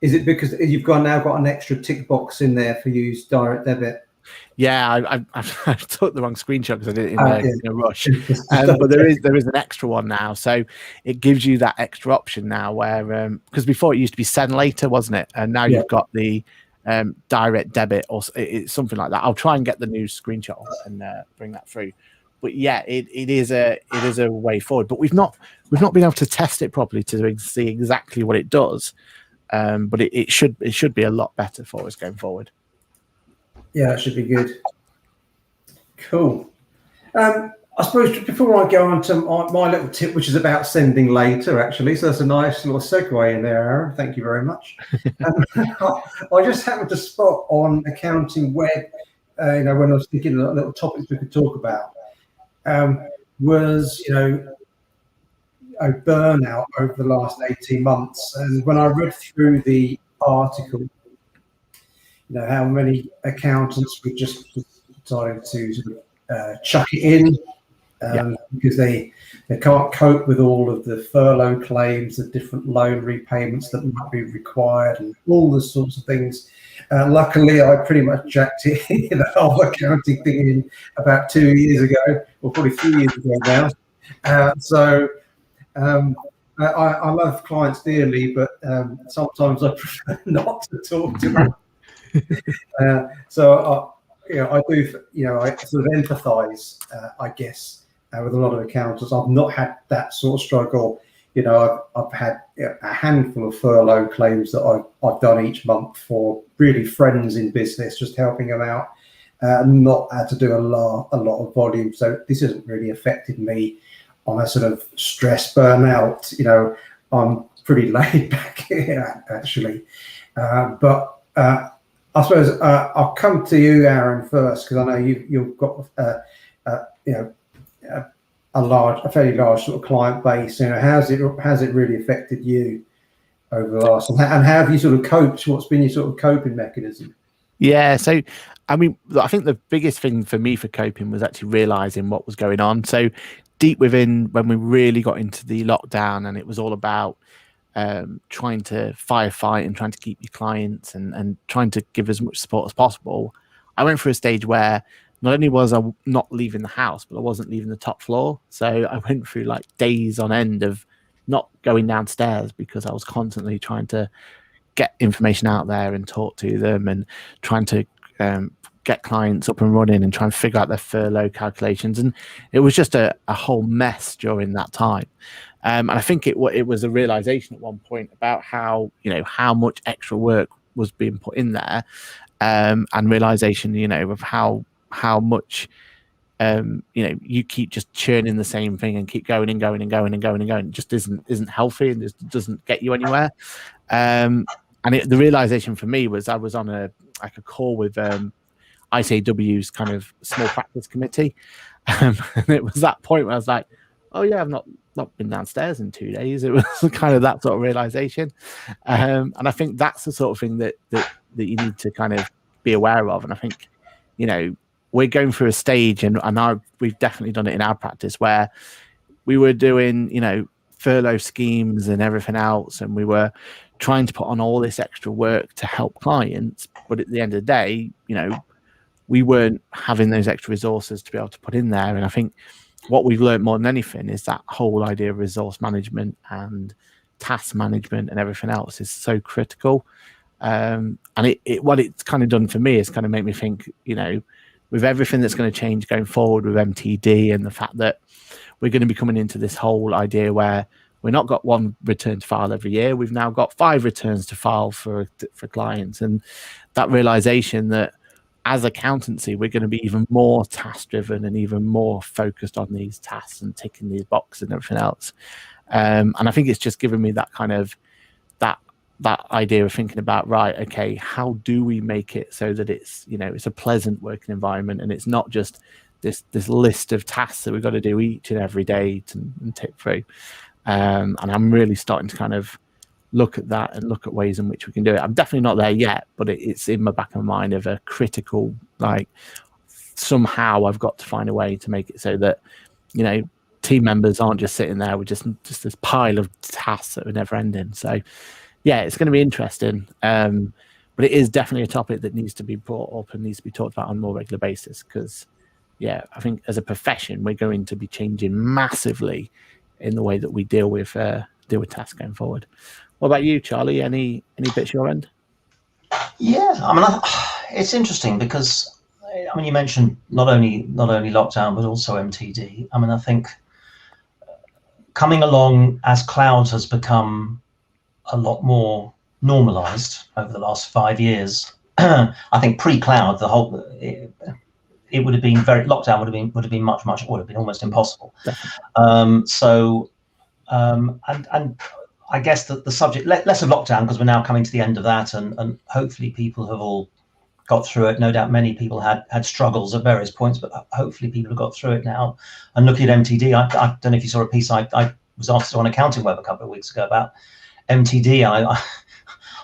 Is it because you've now got an extra tick box in there for use direct debit? Yeah, I took the wrong screenshot because I did it in a rush. Just But there is an extra one now, so it gives you that extra option now. Where because before it used to be send later, wasn't it? And now you've got the direct debit or it's something like that. I'll try and get the new screenshot and bring that through. But yeah, it is a way forward. But we've not been able to test it properly to see exactly what it does. But it should be a lot better for us going forward. Yeah, it should be good. Cool. I suppose before I go on to my little tip, which is about sending later, actually, so that's a nice little segue in there, Aaron. Thank you very much. I just happened to spot on Accounting Web, when I was thinking of little topics we could talk about, was a burnout over the last 18 months. And when I read through the article, how many accountants were just deciding to sort of chuck it in because they can't cope with all of the furlough claims, the different loan repayments that might be required, and all the sorts of things. Luckily, I pretty much jacked it, the whole accounting thing in about 2 years ago, or probably 3 years ago now. So I love clients dearly, but sometimes I prefer not to talk to them. So I do, I sort of empathise, I guess, with a lot of accountants. I've not had that sort of struggle. I've had a handful of furlough claims that I've done each month for really friends in business, just helping them out. Not had to do a lot of volume, so this hasn't really affected me on a sort of stress burnout. I'm pretty laid back here, actually. But I suppose I'll come to you, Aaron, first, because I know you've got a fairly large sort of client base. How's it really affected you over the last, and how have you sort of coped? What's been your sort of coping mechanism? Yeah, so I think the biggest thing for me for coping was actually realizing what was going on. So deep within, when we really got into the lockdown, and it was all about trying to firefight and trying to keep your clients and trying to give as much support as possible, I went through a stage where not only was I not leaving the house, but I wasn't leaving the top floor. So I went through like days on end of not going downstairs because I was constantly trying to get information out there and talk to them and trying to get clients up and running and try and figure out their furlough calculations. And it was just a whole mess during that time. And I think it was a realization at one point about how much extra work was being put in there, and realization, of how much you keep just churning the same thing and keep going and going and going and going and going. It just isn't healthy and just doesn't get you anywhere. And the realization for me was I was on a call with ICAW's kind of small practice committee, and it was that point where I was like, oh yeah, I've not been downstairs in 2 days. It was kind of that sort of realization, and I think that's the sort of thing that you need to kind of be aware of. And I think we're going through a stage, and we've definitely done it in our practice, where we were doing furlough schemes and everything else, and we were trying to put on all this extra work to help clients, but at the end of the day, we weren't having those extra resources to be able to put in there. And I think what we've learned more than anything is that whole idea of resource management and task management and everything else is so critical. And what it's kind of done for me is kind of make me think, with everything that's going to change going forward with MTD and the fact that we're going to be coming into this whole idea where we've not got one return to file every year. We've now got 5 returns to file for clients. And that realization that as accountancy, we're going to be even more task driven and even more focused on these tasks and ticking these boxes and everything else. And I think it's just given me that kind of that idea of thinking about, right, okay, how do we make it so that it's it's a pleasant working environment, and it's not just this list of tasks that we've got to do each and every day and tick through. And I'm really starting to kind of look at that and look at ways in which we can do it. I'm definitely not there yet, but it's in my back of my mind of a critical, like, somehow I've got to find a way to make it so that team members aren't just sitting there with just this pile of tasks that are never ending. So yeah, it's going to be interesting. but it is definitely a topic that needs to be brought up and needs to be talked about on a more regular basis. Because, yeah, I think as a profession, we're going to be changing massively in the way that we deal with tasks going forward. What about you, Charlie? Any bits your end? Yeah, I mean, it's interesting because, I mean, you mentioned not only lockdown but also MTD. I mean, I think coming along as cloud has become a lot more normalized over the last 5 years. I think pre-cloud, it would have been lockdown would have been much would have been almost impossible. And I guess that the subject less of lockdown, because we're now coming to the end of that, and hopefully people have all got through it. No doubt many people had struggles at various points, but hopefully people have got through it now. And looking at MTD, I don't know if you saw a piece I was asked on Accounting Web a couple of weeks ago about MTD.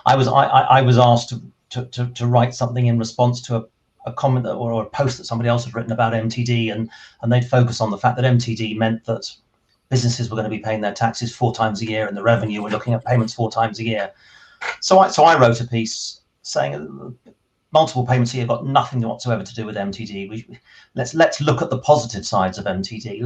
I was asked to write something in response to a comment or a post that somebody else had written about MTD, and they'd focus on the fact that MTD meant that businesses were going to be paying their taxes 4 times a year, and the revenue we're looking at payments 4 times a year. So I wrote a piece saying multiple payments a year got nothing whatsoever to do with MTD. Let's look at the positive sides of MTD.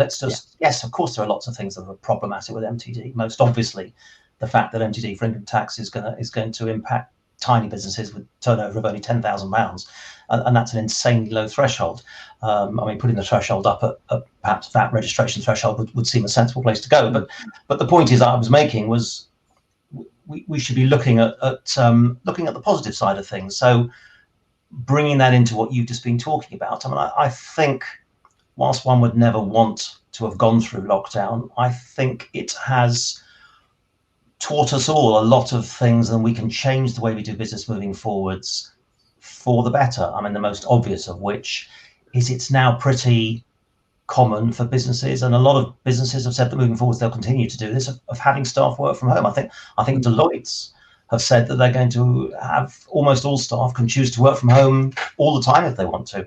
Yes, of course there are lots of things that are problematic with MTD. Most obviously, the fact that MTD for income tax is going to impact tiny businesses with turnover of only £10,000, and that's an insanely low threshold. I mean, putting the threshold up at perhaps VAT registration threshold would seem a sensible place to go. But the point is I was making was we should be looking at the positive side of things. So bringing that into what you've just been talking about. I mean, I think whilst one would never want to have gone through lockdown, I think it has taught us all a lot of things, and we can change the way we do business moving forwards for the better. I mean, the most obvious of which is it's now pretty common for businesses, and a lot of businesses have said that moving forwards they'll continue to do this, of having staff work from home. I think Deloitte's have said that they're going to have almost all staff can choose to work from home all the time if they want to.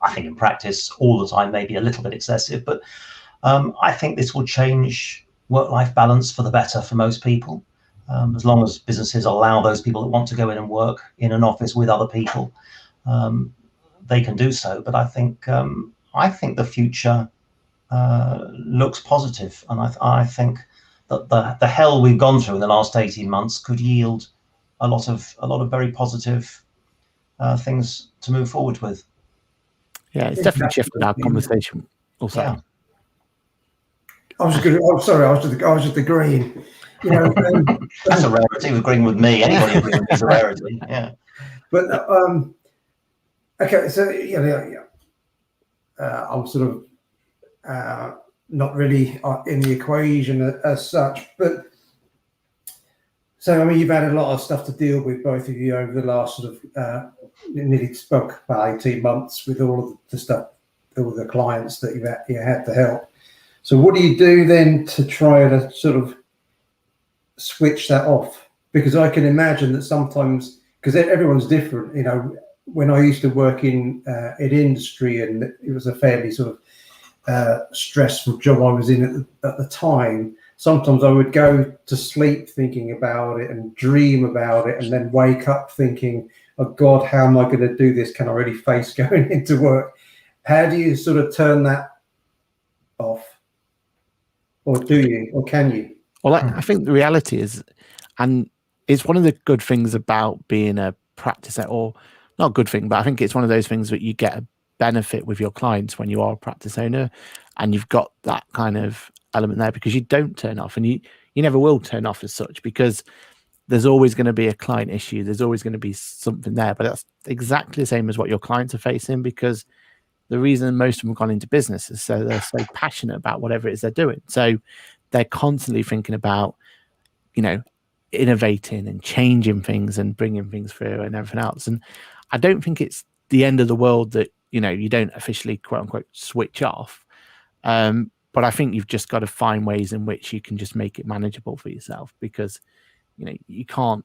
I think in practice all the time may be a little bit excessive, but I think this will change work-life balance for the better for most people, as long as businesses allow those people that want to go in and work in an office with other people, they can do so. But I think the future looks positive, and I think that the hell we've gone through in the last 18 months could yield a lot of very positive things to move forward with. Yeah, it's definitely shifted our conversation. Also, yeah. I was just agreeing. You know, that's a rarity. Agreeing with me, anybody agreeing with me is a rarity. Yeah. But okay, so I'm sort of not really in the equation as such, but so I mean, you've had a lot of stuff to deal with, both of you, over the last sort of nearly spoke about 18 months with all of the stuff, all the clients that you had to help. So what do you do then to try to sort of switch that off? Because I can imagine that sometimes, because everyone's different, you know, when I used to work in industry, and it was a fairly sort of stressful job I was in at the time, sometimes I would go to sleep thinking about it and dream about it, and then wake up thinking, oh God, how am I going to do this? Can I really face going into work? How do you sort of turn that off? Or do you, or can you? Well, I think the reality is, and it's one of the good things about being a practice, or not a good thing, but I think it's one of those things that you get a benefit with your clients when you are a practice owner, and you've got that kind of element there, because you don't turn off, and you never will turn off as such, because there's always going to be a client issue. There's always going to be something there, but that's exactly the same as what your clients are facing, because the reason most of them have gone into business is so they're so passionate about whatever it is they're doing. So they're constantly thinking about, you know, innovating and changing things and bringing things through and everything else. And I don't think it's the end of the world that, you know, you don't officially, quote unquote, switch off. But I think you've just got to find ways in which you can just make it manageable for yourself, because, you know, you can't,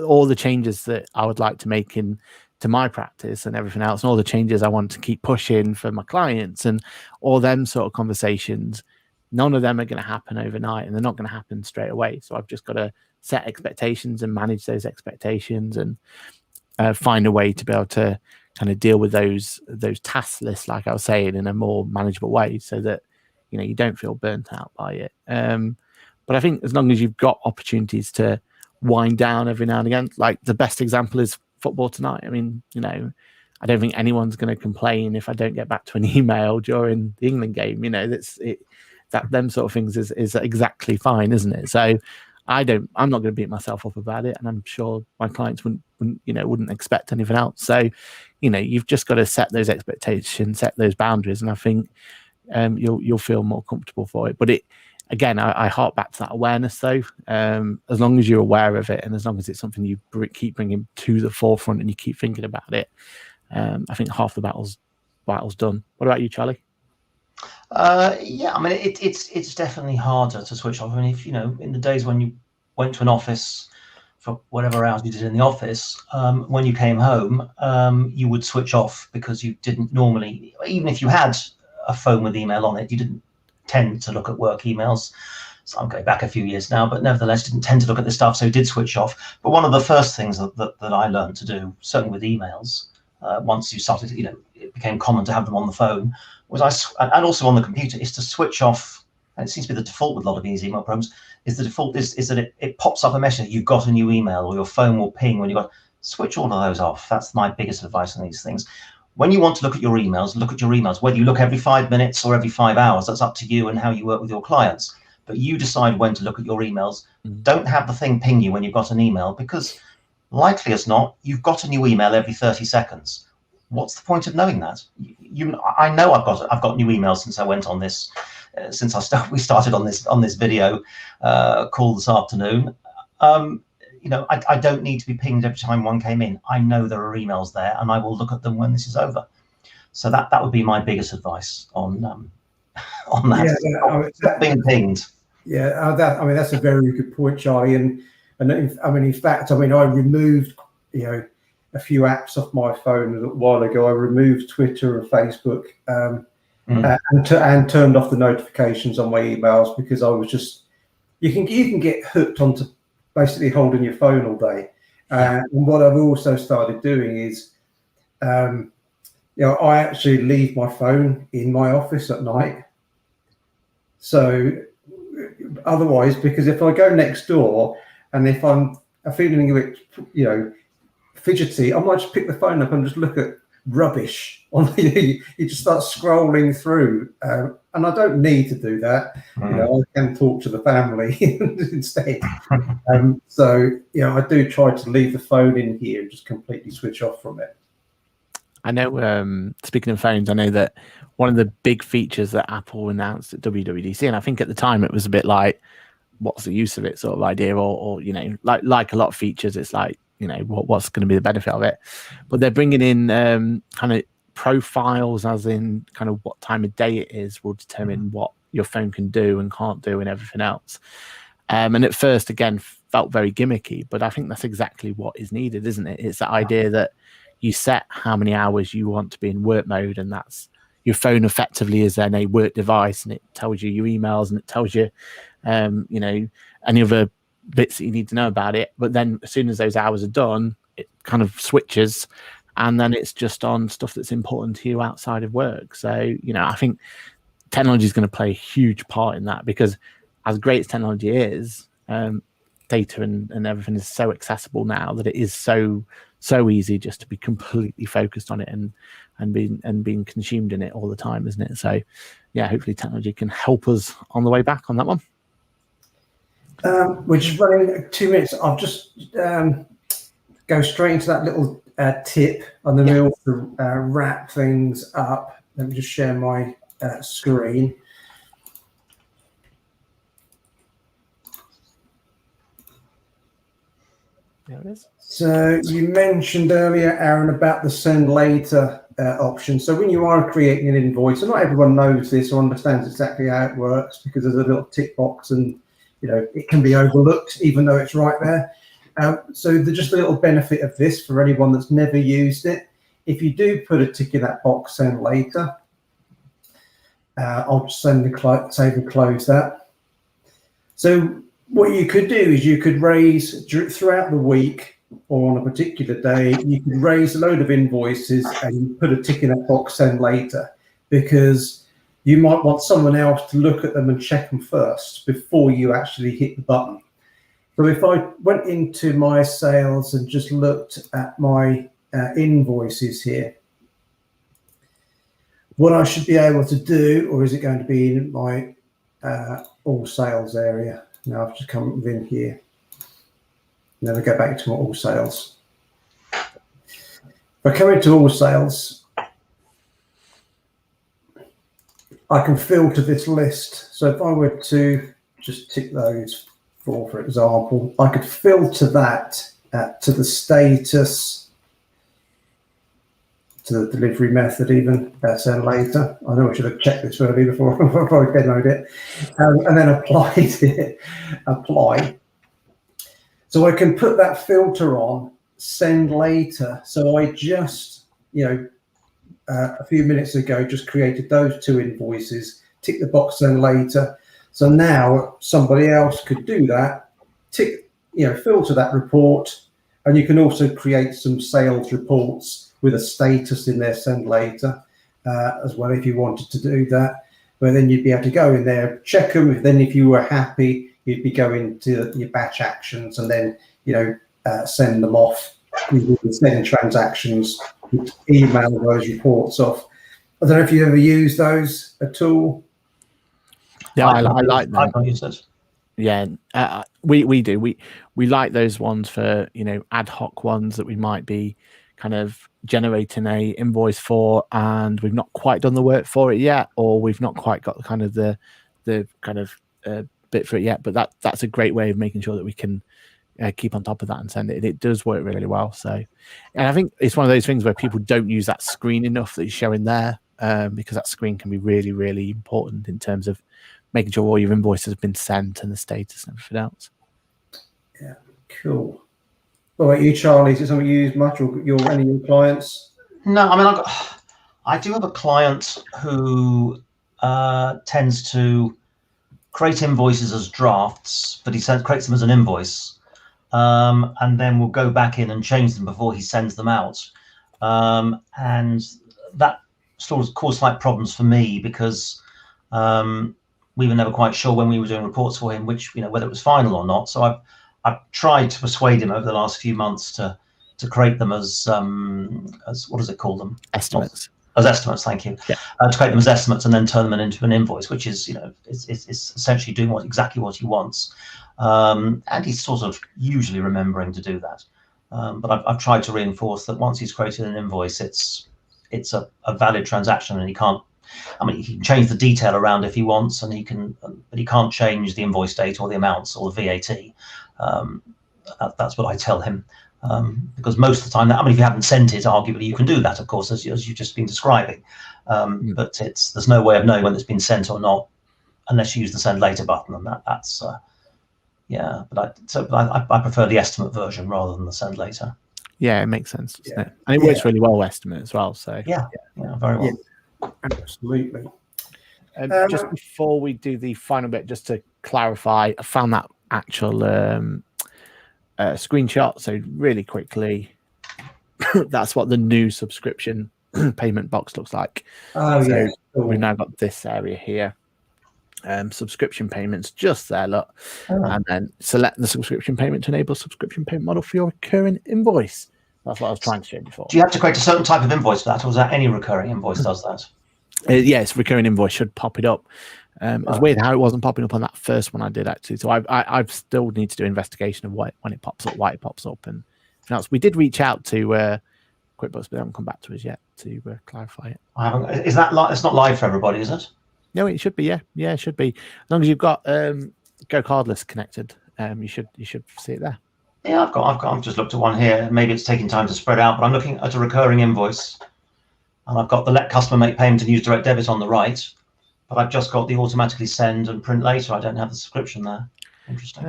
all the changes that I would like to make to my practice and everything else, and all the changes I want to keep pushing for my clients and all them sort of conversations, none of them are going to happen overnight, and they're not going to happen straight away. So I've just got to set expectations and manage those expectations, and find a way to be able to kind of deal with those task lists, like I was saying, in a more manageable way, so that you don't feel burnt out by it. But I think as long as you've got opportunities to wind down every now and again, like the best example is football tonight. I mean, I don't think anyone's going to complain if I don't get back to an email during the England game. That them sort of things is exactly fine, isn't it? So I'm not going to beat myself up about it, and I'm sure my clients wouldn't expect anything else. So, you've just got to set those expectations, set those boundaries, and I think you'll feel more comfortable for it. But again, I hark back to that awareness, though. As long as you're aware of it, and as long as it's something you keep bringing to the forefront, and you keep thinking about it, I think half the battle's done. What about you, Charlie? Yeah, I mean, it's definitely harder to switch off. I mean, if in the days when you went to an office for whatever hours you did in the office, when you came home, you would switch off, because you didn't normally, even if you had a phone with email on it, you didn't tend to look at work emails. So I'm going back a few years now, but nevertheless didn't tend to look at this stuff, so did switch off. But one of the first things that I learned to do, certainly with emails, once you started, it became common to have them on the phone, and also on the computer, is to switch off. And it seems to be the default with a lot of these email programs. Is that it pops up a message, you've got a new email, or your phone will ping when switch all of those off. That's my biggest advice on these things. When you want to look at your emails, whether you look every 5 minutes or every 5 hours, that's up to you and how you work with your clients. But you decide when to look at your emails. Don't have the thing ping you when you've got an email, because likely as not, you've got a new email every 30 seconds. What's the point of knowing that? I know I've got new emails since I went on this, since we started on this video call this afternoon. I don't need to be pinged every time one came in. I know there are emails there, and I will look at them when this is over. So that would be my biggest advice on that. Stop being pinged. Yeah, that's a very good point, Charlie. And in fact, I removed a few apps off my phone a while ago. I removed Twitter and Facebook, and turned off the notifications on my emails, because I was just you can get hooked onto basically holding your phone all day. And what I've also started doing is, I actually leave my phone in my office at night. So otherwise, because if I go next door and if I'm feeling a bit, fidgety, I might just pick the phone up and just look at rubbish on you just start scrolling through, and I don't need to do that. I can talk to the family instead. So I do try to leave the phone in here and just completely switch off from it. I know, speaking of phones, I know that one of the big features that Apple announced at WWDC, and I think at the time it was a bit like, what's the use of it sort of idea, or like a lot of features, it's like, what's going to be the benefit of it? But they're bringing in kind of profiles, as in kind of what time of day it is will determine what your phone can do and can't do and everything else. And at first, again, felt very gimmicky, but I think that's exactly what is needed, isn't it? It's the idea that you set how many hours you want to be in work mode, and that's your phone effectively is then a work device, and it tells you your emails, and it tells you, any other bits that you need to know about it. But then as soon as those hours are done, it kind of switches, and then it's just on stuff that's important to you outside of work. So I think technology is going to play a huge part in that, because as great as technology is, data and everything is so accessible now that it is so easy just to be completely focused on it and being consumed in it all the time, isn't it? So hopefully technology can help us on the way back on that one. We're just running 2 minutes. I'll just go straight into that little tip, and then we also wrap things up. Let me just share my screen. There it is. So you mentioned earlier, Aaron, about the send later option. So when you are creating an invoice, and not everyone knows this or understands exactly how it works, because there's a little tick box and it can be overlooked even though it's right there. So there's just a little benefit of this for anyone that's never used it. If you do put a tick in that box, send later, I'll just save and close that. So what you could do is you could raise throughout the week or on a particular day, you could raise a load of invoices and put a tick in that box, send later, because you might want someone else to look at them and check them first before you actually hit the button. So if I went into my sales and just looked at my invoices here, what I should be able to do, or is it going to be in my all sales area? Now I've just come in here. Then I go back to my all sales. If I come into all sales, I can filter this list. So if I were to just tick those for example, I could filter that to the status, to the delivery method, even send later. I know I should have checked this earlier before I demoed it, and then applied it. Apply. So I can put that filter on, send later. So I just, a few minutes ago, just created those two invoices, tick the box, send later. So now somebody else could do that, filter that report, and you can also create some sales reports with a status in there, send later, as well, if you wanted to do that. But then you'd be able to go in there, check them. Then if you were happy, you'd be going to your batch actions and then, send them off. You can send transactions, email those reports off. I don't know if you ever use those at all. Yeah, I like them. I don't use those. Yeah, we do. We like those ones for, ad hoc ones that we might be kind of generating a invoice for, and we've not quite done the work for it yet, or we've not quite got kind of the kind of bit for it yet. But that's a great way of making sure that we can keep on top of that and send it. And it does work really well. So, and I think it's one of those things where people don't use that screen enough that you're showing there, because that screen can be really, really important in terms of making sure all your invoices have been sent and the status and everything else. Yeah, cool. What about you, Charlie? Is it something you use much, or any of your clients? No, I mean, I do have a client who tends to create invoices as drafts, but he creates them as an invoice, and then will go back in and change them before he sends them out. And that sort of caused slight problems for me, because we were never quite sure when we were doing reports for him, which, whether it was final or not. So I've tried to persuade him over the last few months to create them as what does it call them? Estimates. As estimates, thank you. Yeah. To create them as estimates and then turn them into an invoice, which is, it's essentially doing exactly what he wants. And he's sort of usually remembering to do that. But I've tried to reinforce that once he's created an invoice, it's a valid transaction, and he can't. I mean, he can change the detail around if he wants, and but he can't change the invoice date or the amounts or the VAT. That's what I tell him, because most of the time, if you haven't sent it, arguably you can do that, of course, as you've just been describing. But there's no way of knowing whether it's been sent or not unless you use the send later button, and that's yeah. But I prefer the estimate version rather than the send later. Yeah, it makes sense, doesn't it? And it works really well with estimate as well. So yeah, very well. Yeah. Absolutely. Just before we do the final bit, just to clarify, I found that actual screenshot. So really quickly, that's what the new subscription payment box looks like. Oh, so yeah. Cool. We've now got this area here. Subscription payments just there, look. And then select the subscription payment to enable subscription payment model for your recurring invoice. That's what I was trying to show you before. Do you have to create a certain type of invoice for that, or is that any recurring invoice does that? Yes, recurring invoice should pop it up. It's weird how it wasn't popping up on that first one I did, actually. So I still need to do investigation of when it pops up, why it pops up, and else. We did reach out to QuickBooks, but they haven't come back to us yet to clarify it. I haven't. Is that it's not live for everybody, is it? No, it should be. Yeah, it should be. As long as you've got Go Cardless connected, you should see it there. Yeah, I've just looked at one here. Maybe it's taking time to spread out, but I'm looking at a recurring invoice, and I've got the let customer make payment and use direct debit on the right, but I've just got the automatically send and print later. I don't have the subscription there. Interesting.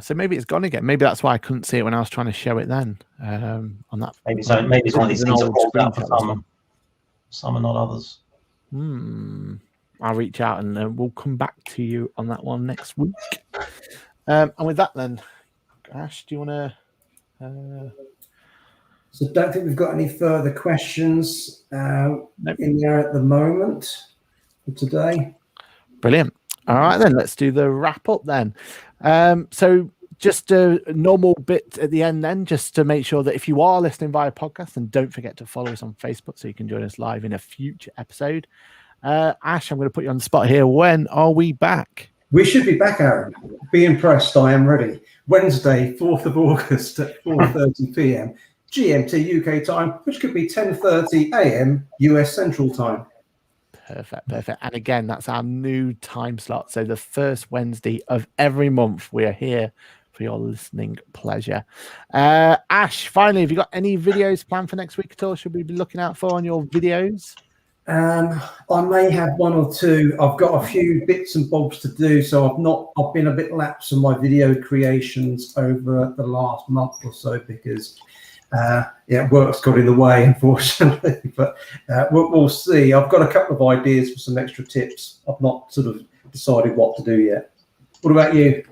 So maybe it's gone again. Maybe that's why I couldn't see it when I was trying to show it then. On that. Maybe so. Maybe it's one of these things that rolls out for some and not others. I'll reach out and we'll come back to you on that one next week. And with that, then, Ash, do you want to? So don't think we've got any further questions Nope. in there at the moment for today. Brilliant. All right, then let's do the wrap up then. So just a normal bit at the end then, just to make sure that if you are listening via podcast, then don't forget to follow us on Facebook so you can join us live in a future episode. Ash, I'm going to put you on the spot here. When are we back? We should be back, Aaron. Be impressed. I am ready. Wednesday, 4th of August at 4:30 p.m. GMT UK time, which could be 10:30 a.m. US Central time. Perfect. And again, that's our new time slot. So the first Wednesday of every month, we are here for your listening pleasure. Ash, finally, have you got any videos planned for next week at all? Should we be looking out for on your videos? I may have one or two. I've got a few bits and bobs to do, so I've been a bit lax on my video creations over the last month or so because work's got in the way, unfortunately. But we'll see. I've got a couple of ideas for some extra tips. I've not sort of decided what to do yet. What about you?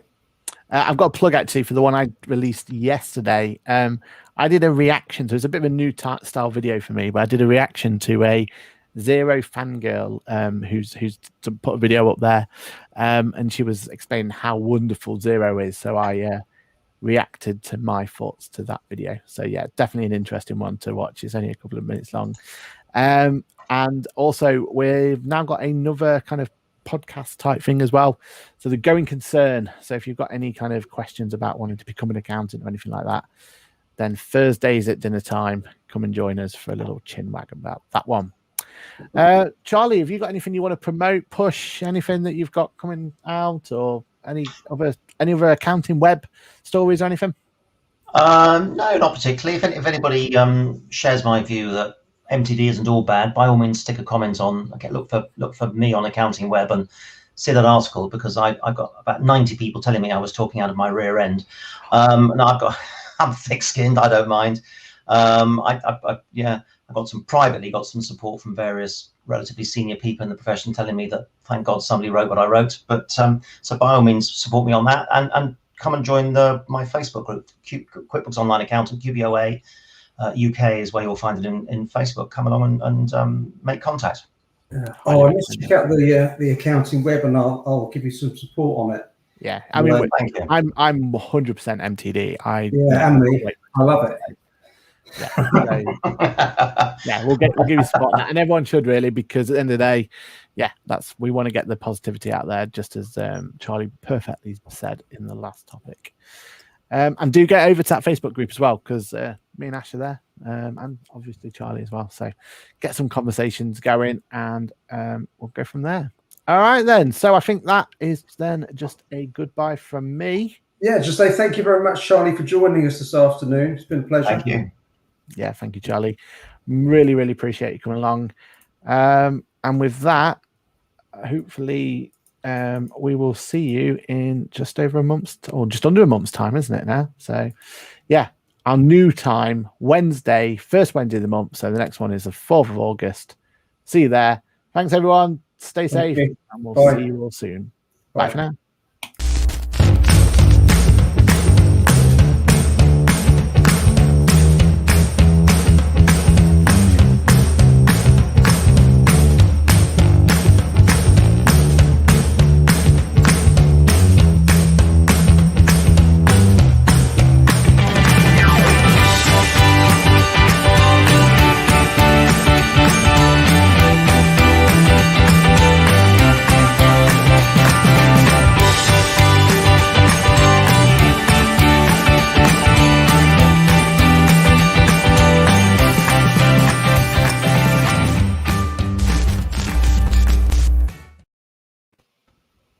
I've got a plug actually for the one I released yesterday. I did a reaction, so it's a bit of a new style video for me, but I did a reaction to a Zero fangirl who's to put a video up there, and she was explaining how wonderful Zero is. So I reacted to my thoughts to that video. So yeah, definitely an interesting one to watch. It's only a couple of minutes long. And also we've now got another kind of podcast type thing as well. So the going concern. So if you've got any kind of questions about wanting to become an accountant or anything like that, then Thursdays at dinner time, come and join us for a little chin wag about that one. Charlie, have you got anything you want to promote, push, anything that you've got coming out, or any other accounting web stories or anything? No, not particularly. If anybody shares my view that MTD isn't all bad, by all means stick a comment on. Okay, look for me on Accounting Web and see that article, because I got about 90 people telling me I was talking out of my rear end. And I'm thick-skinned. I don't mind. I got some support from various relatively senior people in the profession telling me that thank God somebody wrote what I wrote. But so by all means support me on that, and come and join my Facebook group, QuickBooks Online Accountant, QBOA UK is where you'll find it in Facebook. Come along and make contact. I must check out the Accounting Web, and I'll give you some support on it. Yeah, I mean, I'm 100% MTD. And me. I love it. We'll give you support on that, and everyone should really, because at the end of the day, we want to get the positivity out there, just as Charlie perfectly said in the last topic. And do get over to that Facebook group as well, because me and Ash are there, and obviously Charlie as well. So get some conversations going, and we'll go from there. All right then. So I think that is then just a goodbye from me. Yeah, just say thank you very much, Charlie, for joining us this afternoon. It's been a pleasure. Thank you. Yeah, thank you, Charlie. Really, really appreciate you coming along. And with that, hopefully we will see you in just over a month's, or just under a month's time, isn't it now? So yeah, our new time, Wednesday, first Wednesday of the month. So the next one is the 4th of August. See you there. Thanks, everyone. Stay safe, and we'll see you all soon. Bye for now.